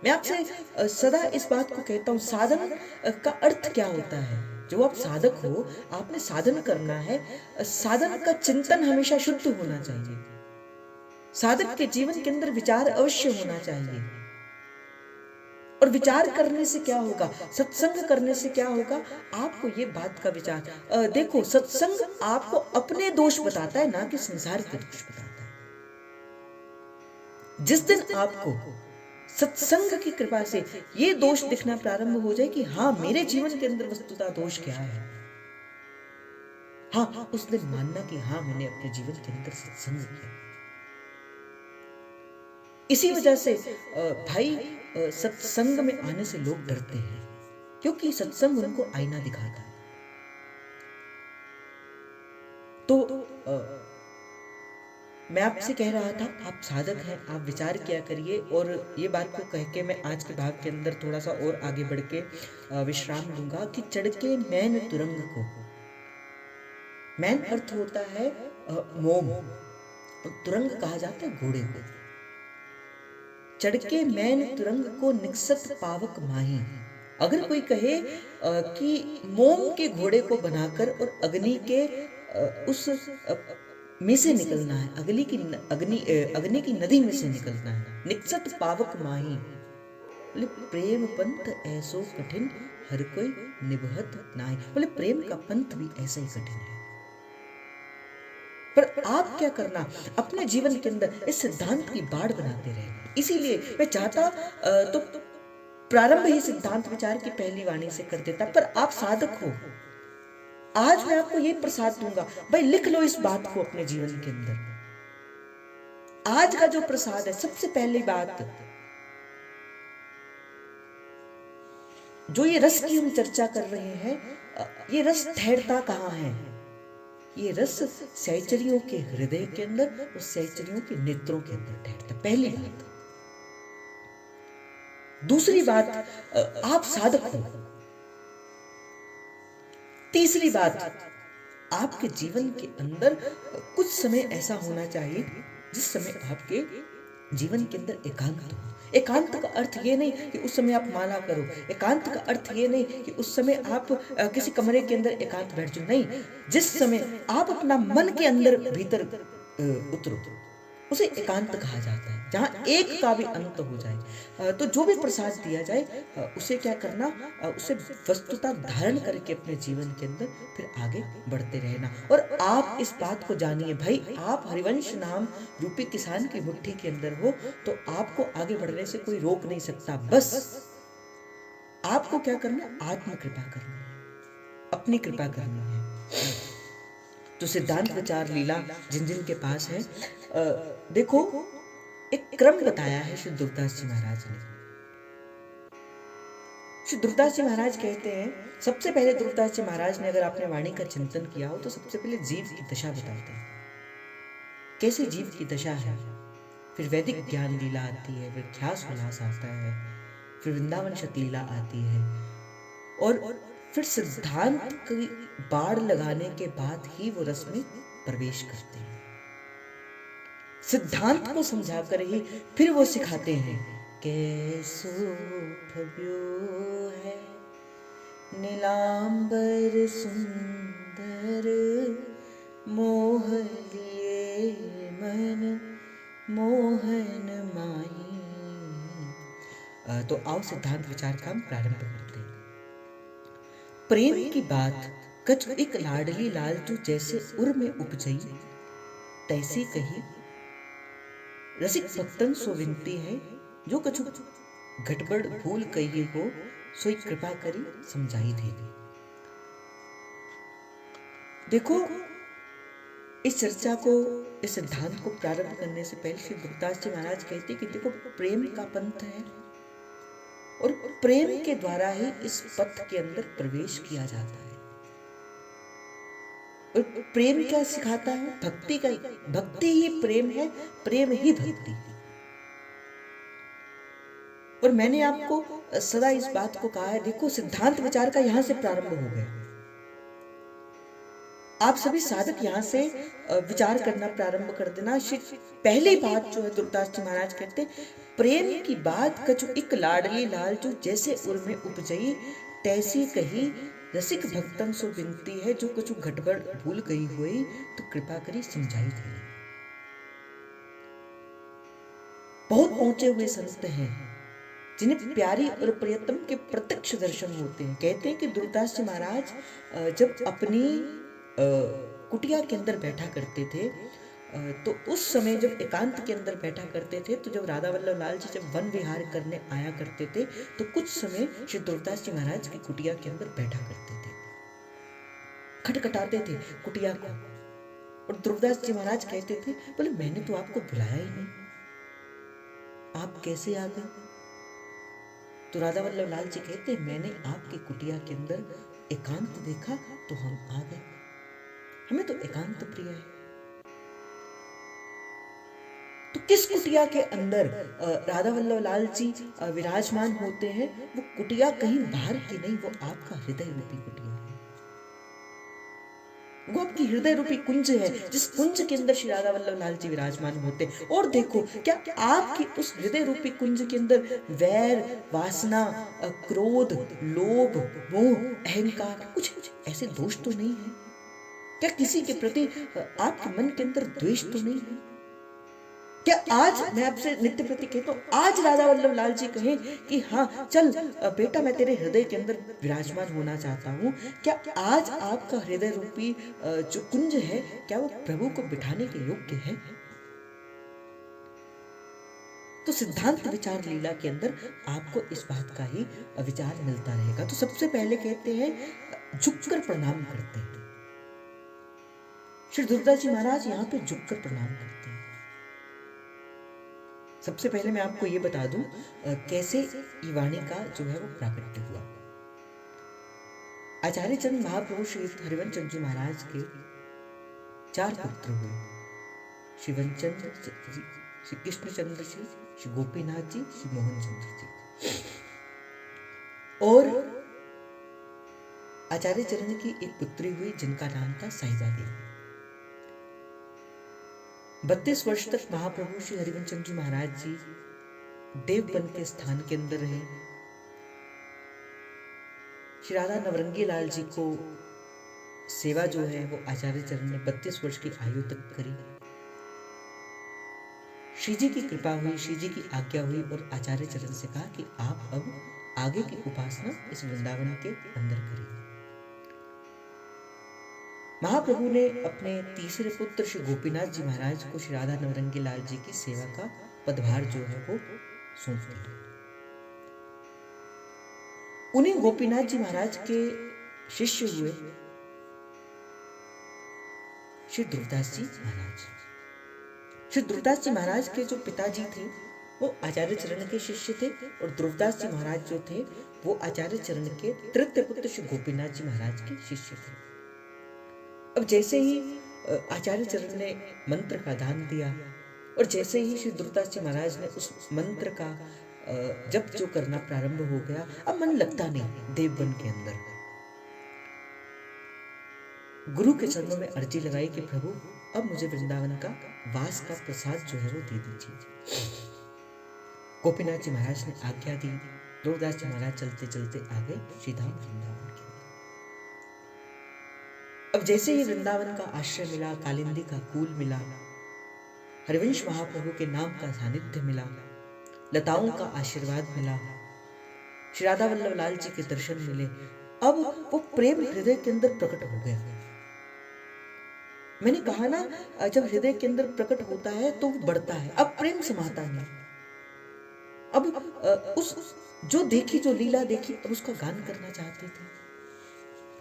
मैं आपसे सदा इस बात को कहता हूं, साधन का अर्थ क्या होता है? जो आप साधक हो, आपने साधन करना है। साधन का चिंतन हमेशा शुद्ध होना चाहिए। साधक के जीवन के अंदर विचार अवश्य होना चाहिए। और विचार करने से क्या होगा? सत्संग करने से क्या होगा? आपको ये बात का विचार, देखो सत्संग आपको अपने दोष बताता है, ना कि संसार के दोष बताता है। जिस दिन आपको सत्संग की कृपा से ये दोष दिखना प्रारंभ हो जाए कि हाँ, मेरे जीवन के अंदर वस्तुतः दोष क्या है, हाँ, उस दिन मानना कि हाँ, मैंने अपने जीवन के अंदर सत्संग किया। इसी वजह से भाई सत्संग में आने से लोग डरते हैं, क्योंकि सत्संग उनको आईना दिखाता है। तो मैं आपसे कह रहा था, आप साधक हैं, आप विचार किया करिए। और ये बात को कह के मैं आज के भाग के अंदर थोड़ा सा और आगे बढ़ के विश्राम दूंगा कि चढ़ के मैन तुरंग को। मैन अर्थ होता है मोम, तुरंग कहा जाता है घोड़े को। चढ़ के मैन तुरंग को निकसत पावक माही। अगर कोई कहे कि मोम के घोड़े को बनाकर और अग्नि के उस में से निकलना है, अग्नि की नदी में से निकलना है, निकसत पावक माही, बोले प्रेम पंथ ऐसो कठिन हर कोई निभहत नाही। बोले प्रेम का पंथ भी ऐसा ही कठिन है। पर आप क्या करना, अपने जीवन के अंदर इस सिद्धांत की बाढ़ बनाते रहे। इसीलिए मैं चाहता तो प्रारंभ ही सिद्धांत विचार की पहली वाणी से कर देता, पर आप साधक हो। आज मैं आपको ये प्रसाद दूंगा, भाई लिख लो इस बात को अपने जीवन के अंदर। आज का जो प्रसाद है, सबसे पहली बात, जो ये रस की हम चर्चा कर रहे हैं, ये रस ठहरता कहाँ है? ये रस सहचरियों के हृदय के अंदर और सहचरियों के नेत्रों के अंदर ठहरता। पहली बात। दूसरी बात, आप साधक हो। तीसरी बात, आपके जीवन के अंदर कुछ समय ऐसा होना चाहिए जिस समय आपके जीवन के अंदर एकांत हो। एकांत का अर्थ ये नहीं कि उस समय आप माला करो। एकांत का अर्थ ये नहीं कि उस समय आप किसी कमरे के अंदर एकांत बैठ जाओ। नहीं, जिस समय आप अपना मन के अंदर भीतर उतरो, उसे एकांत कहा जाता है, जहाँ एक का भी अंत हो जाए। तो जो भी प्रसाद दिया जाए, उसे क्या करना, उसे वस्तुतः धारण करके अपने जीवन के अंदर फिर आगे बढ़ते रहना। और आप इस बात को जानिए, भाई आप हरिवंश नाम रूपी किसान की मुट्ठी के अंदर हो, तो आपको आगे बढ़ने से कोई रोक नहीं सकता। बस आपको क्या करना है? आत्म कृपा करनी है, अपनी कृपा करनी है। तो सिद्धांत विचार लीला जिन जिन के पास है, देखो एक क्रम बताया है श्री दुर्दास जी महाराज ने। श्री दुर्दास जी महाराज कहते हैं, सबसे पहले दुर्दास जी महाराज ने, अगर आपने वाणी का चिंतन किया हो, तो सबसे पहले जीव की दशा बताते हैं, कैसे जीव की दशा है। फिर वैदिक ज्ञान लीला आती है, फिर ख्यास उल्लास आता है, फिर वृंदावन शतलीला आती है, और फिर सिद्धांत की बाड़ लगाने के बाद ही वो रस में प्रवेश करते हैं। सिद्धांत को समझाकर ही फिर वो सिखाते हैं, कैसो भव्यो है नीलांबर सुंदर, मोह लिए मन मोहन माही। तो आओ सिद्धांत विचार का हम प्रारंभ करते हैं। प्रेम की बात कछु एक लाडली लालचू, जैसे उर में उपजई तैसी कही, रसिक भक्तन सो विनती है, जो कछु घटबड़ भूल कही हो, सोई कृपा करी समझाई देवी। देखो इस चर्चा को, इस सिद्धांत को प्रारंभ करने से पहले श्री दुर्दास जी महाराज कहते कि देखो प्रेम का पंथ है, और प्रेम के द्वारा ही इस पथ के अंदर प्रवेश किया जाता है। और प्रेम क्या सिखाता है? भक्ति का, भक्ति ही प्रेम है, प्रेम ही भक्ति है। और मैंने आपको सदा इस बात को कहा है, देखो सिद्धांत विचार का यहां से प्रारंभ हो गया। आप सभी साधक यहाँ से विचार करना प्रारंभ कर देना। पहली बात जो है दुर्दास जी महाराज कहते, प्रेम की बात कछु इक लाडली लालचू, जैसे उर में उपजई तैसी कही, रसिक भक्तन सो विनती है, जो कछु घटबड़ भूल गई हुई, तो कृपा करी समझाई थी। बहुत पहुंचे हुए संत हैं जिन्हें प्यारी और प्रियतम के प्रत्यक्ष दर्शन होते हैं। कहते हैं कि दुर्दास जी महाराज जब अपनी कुटिया के अंदर बैठा करते थे, तो उस समय जब एकांत के अंदर बैठा करते थे, तो जब राधा वल्लभ लाल जी जब वन विहार करने आया करते थे, तो कुछ समय श्री दुर्दास जी महाराज की कुटिया के अंदर बैठा करते थे, खटखटाते थे कुटिया को। और दुर्दास जी महाराज कहते थे, बोले मैंने तो आपको बुलाया ही नहीं, आप कैसे आ गए? तो राधा वल्लभ लाल जी कहते, मैंने आपकी कुटिया के अंदर एकांत देखा तो हम आ गए, हमें तो एकांत प्रिय है। तो किस कुटिया के अंदर राधा वल्लभ लाल जी विराजमान होते हैं? वो कुटिया कहीं बाहर की नहीं, वो आपका हृदय रूपी कुटिया है, वो आपकी हृदय रूपी कुंज है, जिस कुंज के अंदर श्री राधा वल्लभ लाल जी विराजमान होते हैं। और देखो क्या आपकी उस हृदय रूपी कुंज के अंदर वैर, वासना, क्रोध, लोभ, मोह, अहंकार, कुछ ऐसे दोष तो नहीं है? क्या किसी के प्रति आपके मन के अंदर द्वेष तो नहीं है? क्या आज मैं आपसे नित्य प्रति कहता हूँ, आज राधा वल्लभ लाल जी कहें कि हाँ चल बेटा मैं तेरे हृदय के अंदर विराजमान होना चाहता हूँ, क्या आज आपका हृदय रूपी जो कुंज है, क्या वो प्रभु को बिठाने के योग्य है? तो सिद्धांत विचार लीला के अंदर आपको इस बात का ही विचार मिलता रहेगा। तो सबसे पहले कहते हैं झुककर प्रणाम करते हैं। श्री दुर्दास जी महाराज यहाँ पे झुककर प्रणाम करते हैं। सबसे पहले मैं आपको ये बता दूं कैसे ये वाणी का जो है वो प्राकट्य हुआ। आचार्य चंद महाप्रभु श्री हरिवंश चंद्र जी महाराज के 4 पुत्र हुए, श्री वंचंद्र, श्री कृष्णचंद्र जी, श्री गोपीनाथ जी, श्री मोहन चंद्र जी। और आचार्य चरण की एक पुत्री हुई जिनका नाम था साहिबा देवी। 32 वर्ष तक महाप्रभु श्री हरिवंश चंद्र जी महाराज जी देवबन के स्थान के अंदर रहे। श्री राधा नवरंगी लाल जी को सेवा जो है वो आचार्य चरण ने 32 वर्ष की आयु तक करी। श्री जी की कृपा हुई, श्री जी की आज्ञा हुई और आचार्य चरण से कहा कि आप अब आगे की उपासना इस वृंदावन के अंदर करिए। महाप्रभु ने अपने तीसरे पुत्र श्री गोपीनाथ जी महाराज को श्री राधा नवरंगी लाल जी की सेवा का पदभार जो है वो सौंप दिया। उन्हीं गोपीनाथ जी महाराज के शिष्य हुए श्री ध्रुवदास जी महाराज। श्री ध्रुवदास जी महाराज के जो पिताजी थे वो आचार्य चरण के शिष्य थे, और ध्रुवदास जी महाराज जो थे वो आचार्य चरण के तृतीय पुत्र श्री गोपीनाथ जी महाराज के शिष्य थे। अब जैसे ही आचार्य चरण ने मंत्र का दान दिया, और जैसे ही श्री ध्रुवदास जी महाराज ने उस मंत्र का जप जो करना प्रारंभ हो गया, अब मन लगता नहीं देवबन के अंदर। गुरु के चरणों में अर्जी लगाई कि प्रभु अब मुझे वृंदावन का वास का प्रसाद जो है वो दे दीजिए। गोपीनाथ जी महाराज ने आज्ञा दी। ध्रुवदास जी महाराज चलते चलते आ गए सीधा वृंदावन के अंदर। अब जैसे ही वृंदावन का आश्रय मिला, कालिंदी का कूल मिला, हरिवंश महाप्रभु के नाम का सानिध्य मिला, लताओं का आशीर्वाद मिला, श्री राधा वल्लभ लाल जी के दर्शन मिले, अब वो प्रेम हृदय के अंदर प्रकट हो गया। मैंने कहा ना, जब हृदय के अंदर प्रकट होता है तो वो बढ़ता है। अब प्रेम समाता है। अब उस जो देखी, जो लीला देखी, अब उसका गान करना चाहते थे।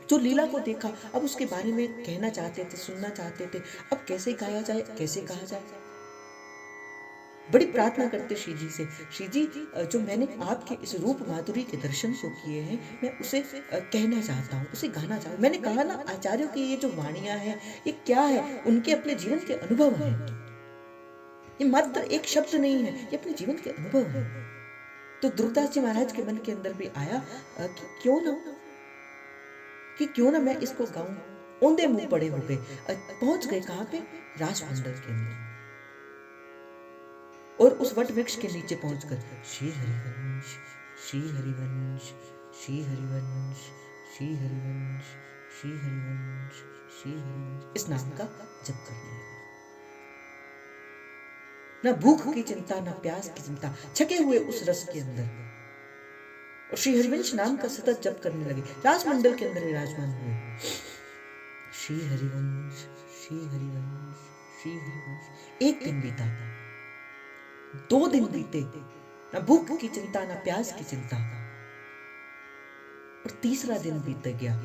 जो लीला को देखा अब उसके बारे में कहना चाहते थे, सुनना चाहते थे। अब कैसे गाया जाए, कैसे कहा जाए। बड़ी प्रार्थना करते श्री जी से, श्री जी जो मैंने आपके इस रूप माधुरी के दर्शन को किए हैं, मैं उसे कहना चाहता हूँ, उसे गाना चाहता हूँ। मैंने कहा ना, आचार्यों की ये जो वाणियां हैं ये क्या है, उनके अपने जीवन के अनुभव हैं। ये मात्र एक शब्द नहीं है, ये अपने जीवन के अनुभव हैं। तो ध्रुवदास जी महाराज के मन के अंदर भी आया कि क्यों ना मैं इसको गाऊं। औंधे मुंह पड़े हो गए, पहुंच गए कहां पे, राजमंडल के अंदर। और उस वट वृक्ष के नीचे पहुंचकर श्री हरिवंश श्री हरिवंश श्री हरिवंश श्री हरिवंश श्री हरिवंश श्री हरिवंश इस नाम का जप करने लगे। ना भूख की चिंता, ना प्यास की चिंता, छके हुए उस रस के अंदर, और श्री हरिवंश नाम का सतत जप करने लगे। राजमंडल के अंदर विराजमान हुए। श्री हरिवंश श्री हरिवंश श्री हरिवंश। एक दिन बीता, 2 दिन बीते, ना भूख की चिंता, ना प्यास की चिंता, और तीसरा दिन बीत गया।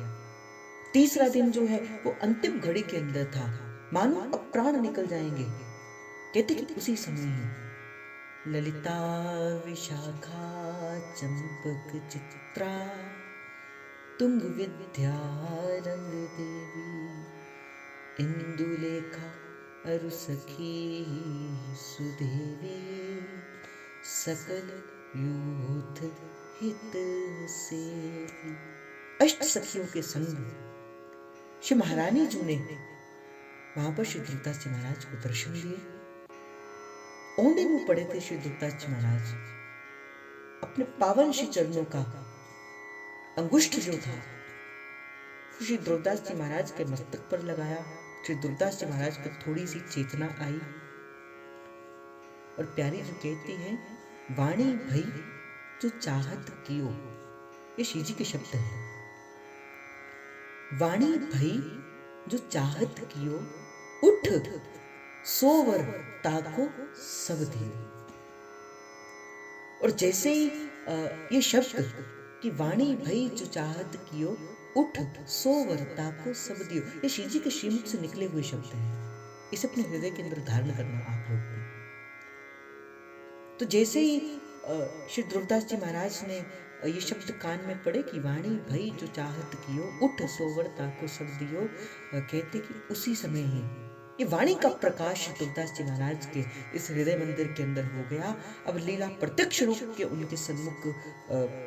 तीसरा दिन जो है वो अंतिम घड़ी के अंदर था, मानो अब प्राण निकल जाएंगे। कहते कि उसी समय ही ललिता विशाखा चंपक चित्रा तुंग विद्या रंग देवी इंदुलेखा अरु सखी सुदेवी सकल यूथ हित सेवी। अष्ट सखियों के संग श्री महारानी जी ने वहां पर श्री ध्रुवदास जी महाराज को दर्शन दिए। औंधे मुंह पड़े थे श्री ध्रुवदास जी महाराज। अपने पावन श्री चरणों का अंगुष्ठ जो था श्री ध्रुवदास जी महाराज के मस्तक पर लगाया। श्री ध्रुवदास जी महाराज को थोड़ी सी चेतना आई, और प्यारी जो कहती है, वाणी भई जो चाहत कियो, ये श्री जी के शब्द हैं। वाणी भई जो चाहत कियो, उठ सोवर ताको सब दियो। और जैसे ही ये शब्द कि वाणी भई जो चाहत कियो, उठ सोवर ताको सब दियो, ये श्री जी के श्रीमुख से निकले हुए शब्द हैं। इसे अपने हृदय के अंदर धारण करना आप लोग भी। तो जैसे ही श्री ध्रुवदास जी महाराज ने ये शब्द कान में पड़े कि वाणी भई जो चाहत कियो, उठ सोवर ताको सब दियो, कहते कि उसी समय ही ये वाणी का प्रकाश ध्रुवदास जी महाराज के इस हृदय मंदिर के अंदर हो गया। अब लीला प्रत्यक्ष रूप के उनके सन्मुख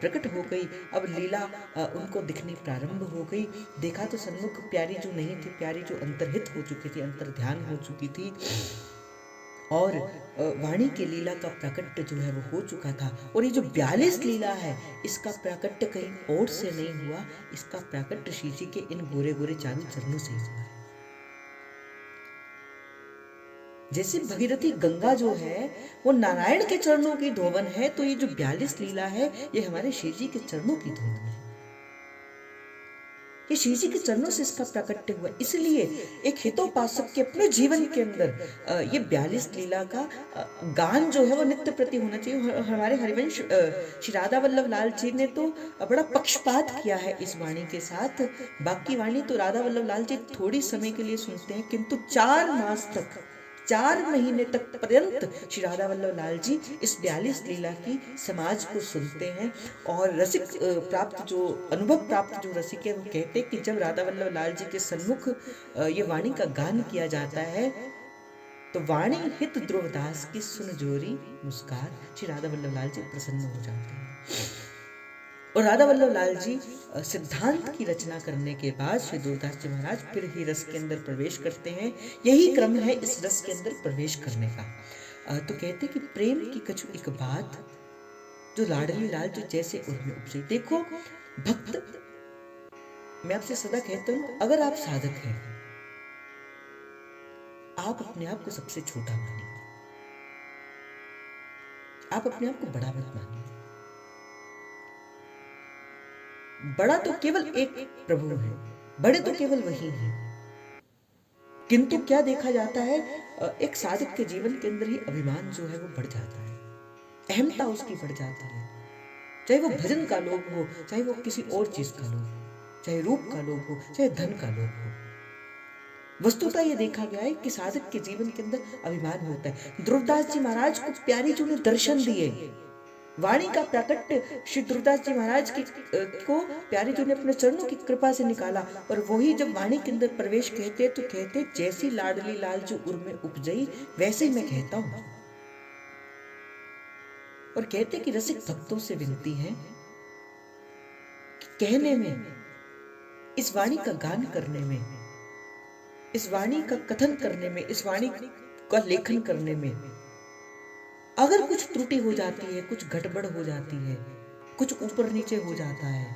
प्रकट हो गई। अब लीला उनको दिखनी प्रारंभ हो गई। देखा तो सन्मुख प्यारी जो नहीं थी, प्यारी जो अंतर्हित हो चुकी थी, अंतर ध्यान हो चुकी थी, और वाणी की लीला का प्राकट्य जो है वो हो चुका था। और ये जो 42 लीला है, इसका प्राकट्य कहीं और से नहीं हुआ, इसका प्राकट्य श्री जी के इन गोरे गोरे चारों चरणों से हुआ है। जैसे भगीरथी गंगा जो है वो नारायण के चरणों की धोवन है, तो ये जो 42 लीला है ये हमारे श्री जी के चरणों की धोवन है। ये श्री जी के चरणों से इसका प्राकट्य हुआ। इसलिए एक हितोपासक के अपने जीवन के अंदर ये 42 लीला का गान जो है वो नित्य प्रति होना चाहिए। हमारे हरिवंश श्री राधा वल्लभ लाल जी ने तो बड़ा पक्षपात किया है इस वाणी के साथ। बाकी वाणी तो राधा वल्लभ लाल जी थोड़ी समय के लिए सुनते हैं, किंतु 4 मास तक, 4 महीने तक पर्यंत श्री राधा वल्लभ लाल जी इस 42 लीला की समाज को सुनते हैं। और रसिक प्राप्त जो अनुभव प्राप्त जो रसिक है वो कहते हैं कि जब राधा वल्लभ लाल जी के सन्मुख ये वाणी का गान किया जाता है तो वाणी हित ध्रुवदास की सुन जोरी मुस्कान, श्री राधा वल्लभ लाल जी प्रसन्न हो जाते हैं। और राधा वल्लभ लाल जी सिद्धांत की रचना करने के बाद श्री ध्रुवदास जी महाराज फिर ही रस के अंदर प्रवेश करते हैं। यही क्रम है इस रस के अंदर प्रवेश करने का। तो कहते कि प्रेम की कछु एक बात जो लाडली लाल जो जैसे उर्मे उपजे। देखो भक्त, मैं आपसे सदा कहता हूं, अगर आप साधक हैं, आप अपने आप को सबसे छोटा मानिए, आप अपने आप को बड़ा मत मानिए। बड़ा तो केवल एक प्रभु है, बड़े तो केवल वही हैं। किंतु क्या देखा जाता है, एक साधक के जीवन के अंदर ही अभिमान जो है वो बढ़ जाता है, अहमता उसकी बढ़ जाती है। चाहे वो भजन का लोभ हो, चाहे वो किसी और चीज का लोभ हो, चाहे रूप का लोभ हो, चाहे धन का लोभ हो। वस्तुतः ये देखा गया है कि साधक के जीवन के अंदर अभिमान होता है। ध्रुवदास जी महाराज को प्यारी जी ने दर्शन दिए, वाणी का प्राकट्य श्री ध्रुवदास जी महाराज को प्यारी जी ने अपने चरणों की कृपा से निकाला। और वही जब वाणी के अंदर प्रवेश कहते तो कहते जैसी लाडली लाल जो उर में उपजई वैसे ही मैं कहता हूं। और कहते कि रसिक भक्तों से विनती है कि कहने में, इस वाणी का गान करने में, इस वाणी का कथन करने में, इस वाणी का लेखन करने में अगर कुछ त्रुटि हो जाती है, कुछ गड़बड़ हो जाती है, कुछ ऊपर नीचे हो जाता है,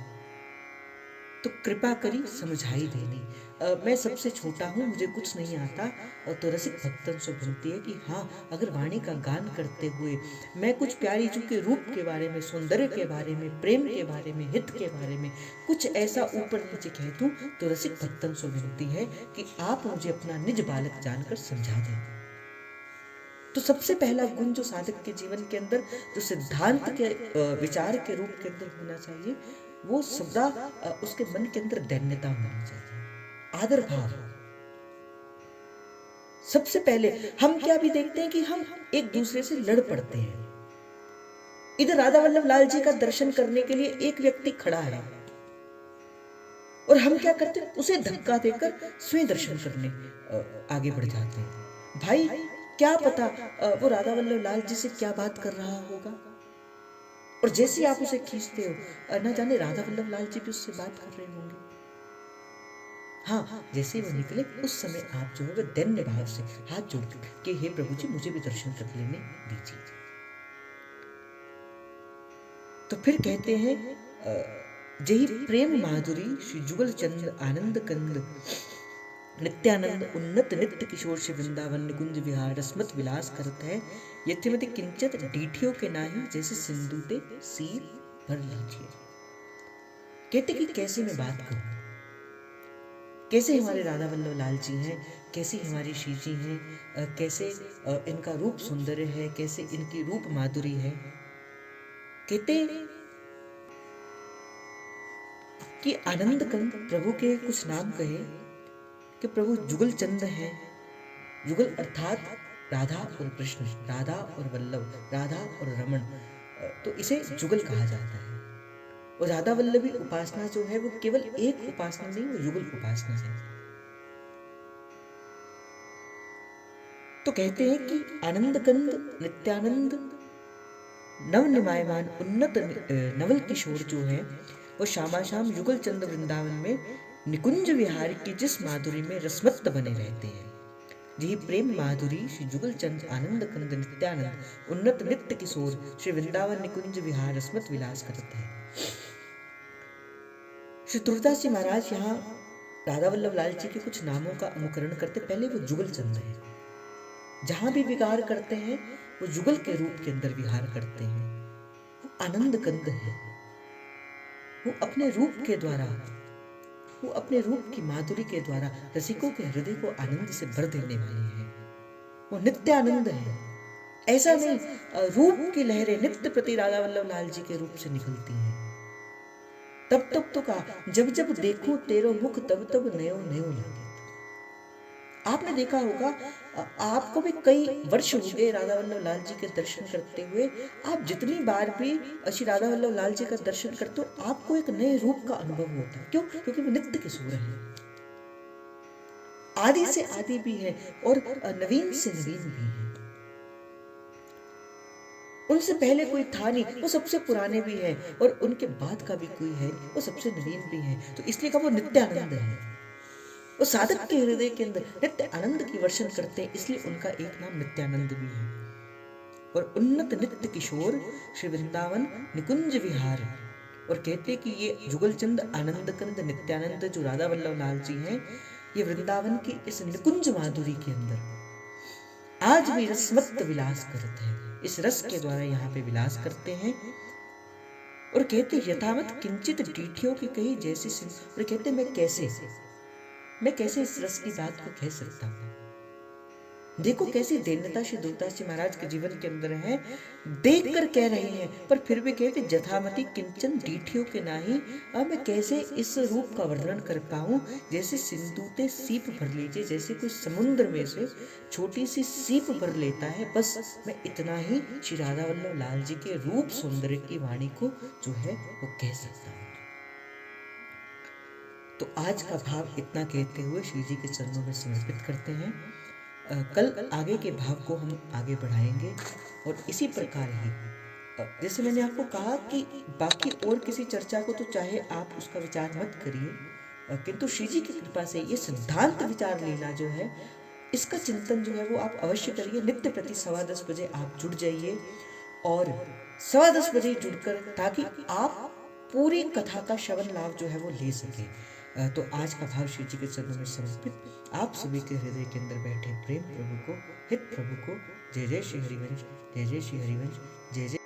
तो कृपा करी समझाई देनी। मैं सबसे छोटा हूं, मुझे कुछ नहीं आता। तो रसिक भक्तन से विनती है कि हाँ, अगर वाणी का गान करते हुए मैं कुछ प्यारी जी के रूप के बारे में, सौंदर्य के बारे में, प्रेम के बारे में, हित के बारे में कुछ ऐसा ऊपर नीचे कह दूं, तो रसिक भक्तन से विनती है कि आप मुझे अपना निज बालक जानकर समझा दें। तो सबसे पहला गुण जो साधक के जीवन के अंदर जो सिद्धांत के विचार के रूप के अंदर होना चाहिए, वो सदा उसके मन के अंदर दैन्यता होनी चाहिए, आदर भाव। सबसे पहले हम क्या भी देखते हैं कि हम एक दूसरे से लड़ पड़ते हैं। इधर राधा वल्लभ लाल जी का दर्शन करने के लिए एक व्यक्ति खड़ा है और हम क्या करते हैं, उसे धक्का देकर स्वयं दर्शन करने आगे बढ़ जाते हैं। भाई क्या पता वो राधा वल्लभ लाल जी से क्या बात कर रहा होगा, और जैसे आप उसे खींचते हो न जाने राधा वल्लभ लाल जी भी उससे बात कर रहे होंगे। हाँ, जैसे वो निकले उस समय आप जो है वो दैन्य भाव से हाथ जोड़ के हे प्रभु जी मुझे भी दर्शन कर लेने दीजिए। तो फिर कहते हैं जही प्रेम माधुरी श्री जुगल चंद आनंद कंद नित्यानंद उन्नत नित्य किशोर श्री वृंदावन निकुंज विहार रसमत विलास करत है, यतिमति किंचित डीठियों के नाही जैसे सिंधु ते सीर भर लीजिए। कहते कि कैसे मैं बात करूं, कैसे हमारे राधा वल्लभ लाल जी हैं, कैसी हमारी श्री जी हैं, कैसे इनका रूप सुंदर है, कैसे इनकी रूप माधुरी है। कहते कि आनंद कंद प्रभु के कुछ नाम कहे कि प्रभु जुगल चंद है। जुगल अर्थात राधा और कृष्ण, राधा और वल्लभ, राधा और रमण, तो इसे जुगल कहा जाता है। और राधा वल्लभी उपासना जो है वो केवल एक उपासना नहीं, वो युगल उपासना है। तो कहते हैं कि आनंद कंद नित्यानंद नव निमायमान उन्नत नवल किशोर जो है वो श्यामा श्याम युगल चंद वृंदावन में निकुंज विहार की जिस माधुरी में रसमत्त बने रहते हैं, यही प्रेम माधुरी श्री जुगल चंद आनंद कंद नित्यानंद उन्नत नित्य किशोर श्री वृंदावन निकुंज विहार रसमत विलास करते हैं। श्री तुलसीदास जी महाराज यहाँ राधा वल्लभ लाल जी के कुछ नामों का अनुकरण करते। पहले वो जुगल चंद है, जहां भी विहार करते हैं वो जुगल के रूप के अंदर विहार करते हैं। वो आनंद कंद है, वो अपने रूप के द्वारा वो अपने रूप की माधुरी के द्वारा रसिकों के हृदय को आनंद से भर देने वाली है। वो नित्य आनंद है। ऐसा नहीं, रूप की लहरें नित्य प्रति राधा वल्लभ लाल जी के रूप से निकलती हैं। तब तब तो कहा, जब जब देखूं तेरो मुख तब तब नयो नयो लागे। आपने देखा होगा, आपको भी कई वर्ष हो गए राधा वल्लभ लाल जी के दर्शन करते हुए। आप जितनी बार भी श्री राधा वल्लभ लाल जी का दर्शन करते हो, आपको एक नए रूप का अनुभव होता है। क्यों? क्योंकि वो नित्य किशोर है, आदि से आदि भी है और नवीन से नवीन भी है। उनसे पहले कोई था नहीं, वो सबसे पुराने भी हैं, और उनके बाद का भी कोई है, वो सबसे नवीन भी है। तो इसलिए कहा वो नित्य आनंद है। वो साधक के हृदय के अंदर नित्य आनंद की वर्षण करते हैं, इसलिए उनका एक नाम नित्यानंद भी है। और उन्नत नित्य किशोर श्री वृंदावन निकुंज विहार, और कहते हैं कि ये जुगलचंद आनंद कंद नित्यानंद जो राधा वल्लभ लाल जी हैं, ये वृंदावन की इस निकुंज माधुरी के अंदर आज भी रसमत्त विलास करते हैं। इस रस के द्वारा यहाँ पे विलास करते हैं। और कहते यथावत किंचित डीठियों की कही जैसी, और कहते मैं कैसे इस रस की बात को कह सकता हूँ। देखो कैसी दीनता श्री दुर्दास जी महाराज के जीवन के अंदर है, देख कर कह रहे हैं, पर फिर भी कहते जथामति किंचन डीठियों के नाही। अब मैं कैसे इस रूप का वर्णन कर पाऊं, जैसे सिंधुते सीप भर लीजिए, जैसे कोई समुद्र में से छोटी सी सीप भर लेता है, बस मैं इतना ही श्री राधा वल्लभ लाल जी के रूप सौंदर्य की वाणी को जो है वो कह सकता हूँ। तो आज का भाव इतना कहते हुए श्री जी के चरणों में समर्पित करते हैं। कल आगे के भाव को हम आगे बढ़ाएंगे, और इसी प्रकार ही जैसे मैंने आपको कहा कि बाकी और किसी चर्चा को तो चाहे आप उसका विचार मत करिए, किंतु श्री जी की कृपा से ये सिद्धांत विचार लेना जो है, इसका चिंतन जो है वो आप अवश्य करिए। नित्य प्रति 10:15 बजे आप जुड़ जाइए, और 10:15 बजे जुड़कर, ताकि आप पूरी कथा का श्रवण लाभ जो है वो ले सके। तो आज का भाव श्री जी के चरणों में समर्पित आप सभी के हृदय के अंदर बैठे प्रेम प्रभु को, हित प्रभु को। जय जय श्री हरिवंश, जय जय श्री हरिवंश, जय जय।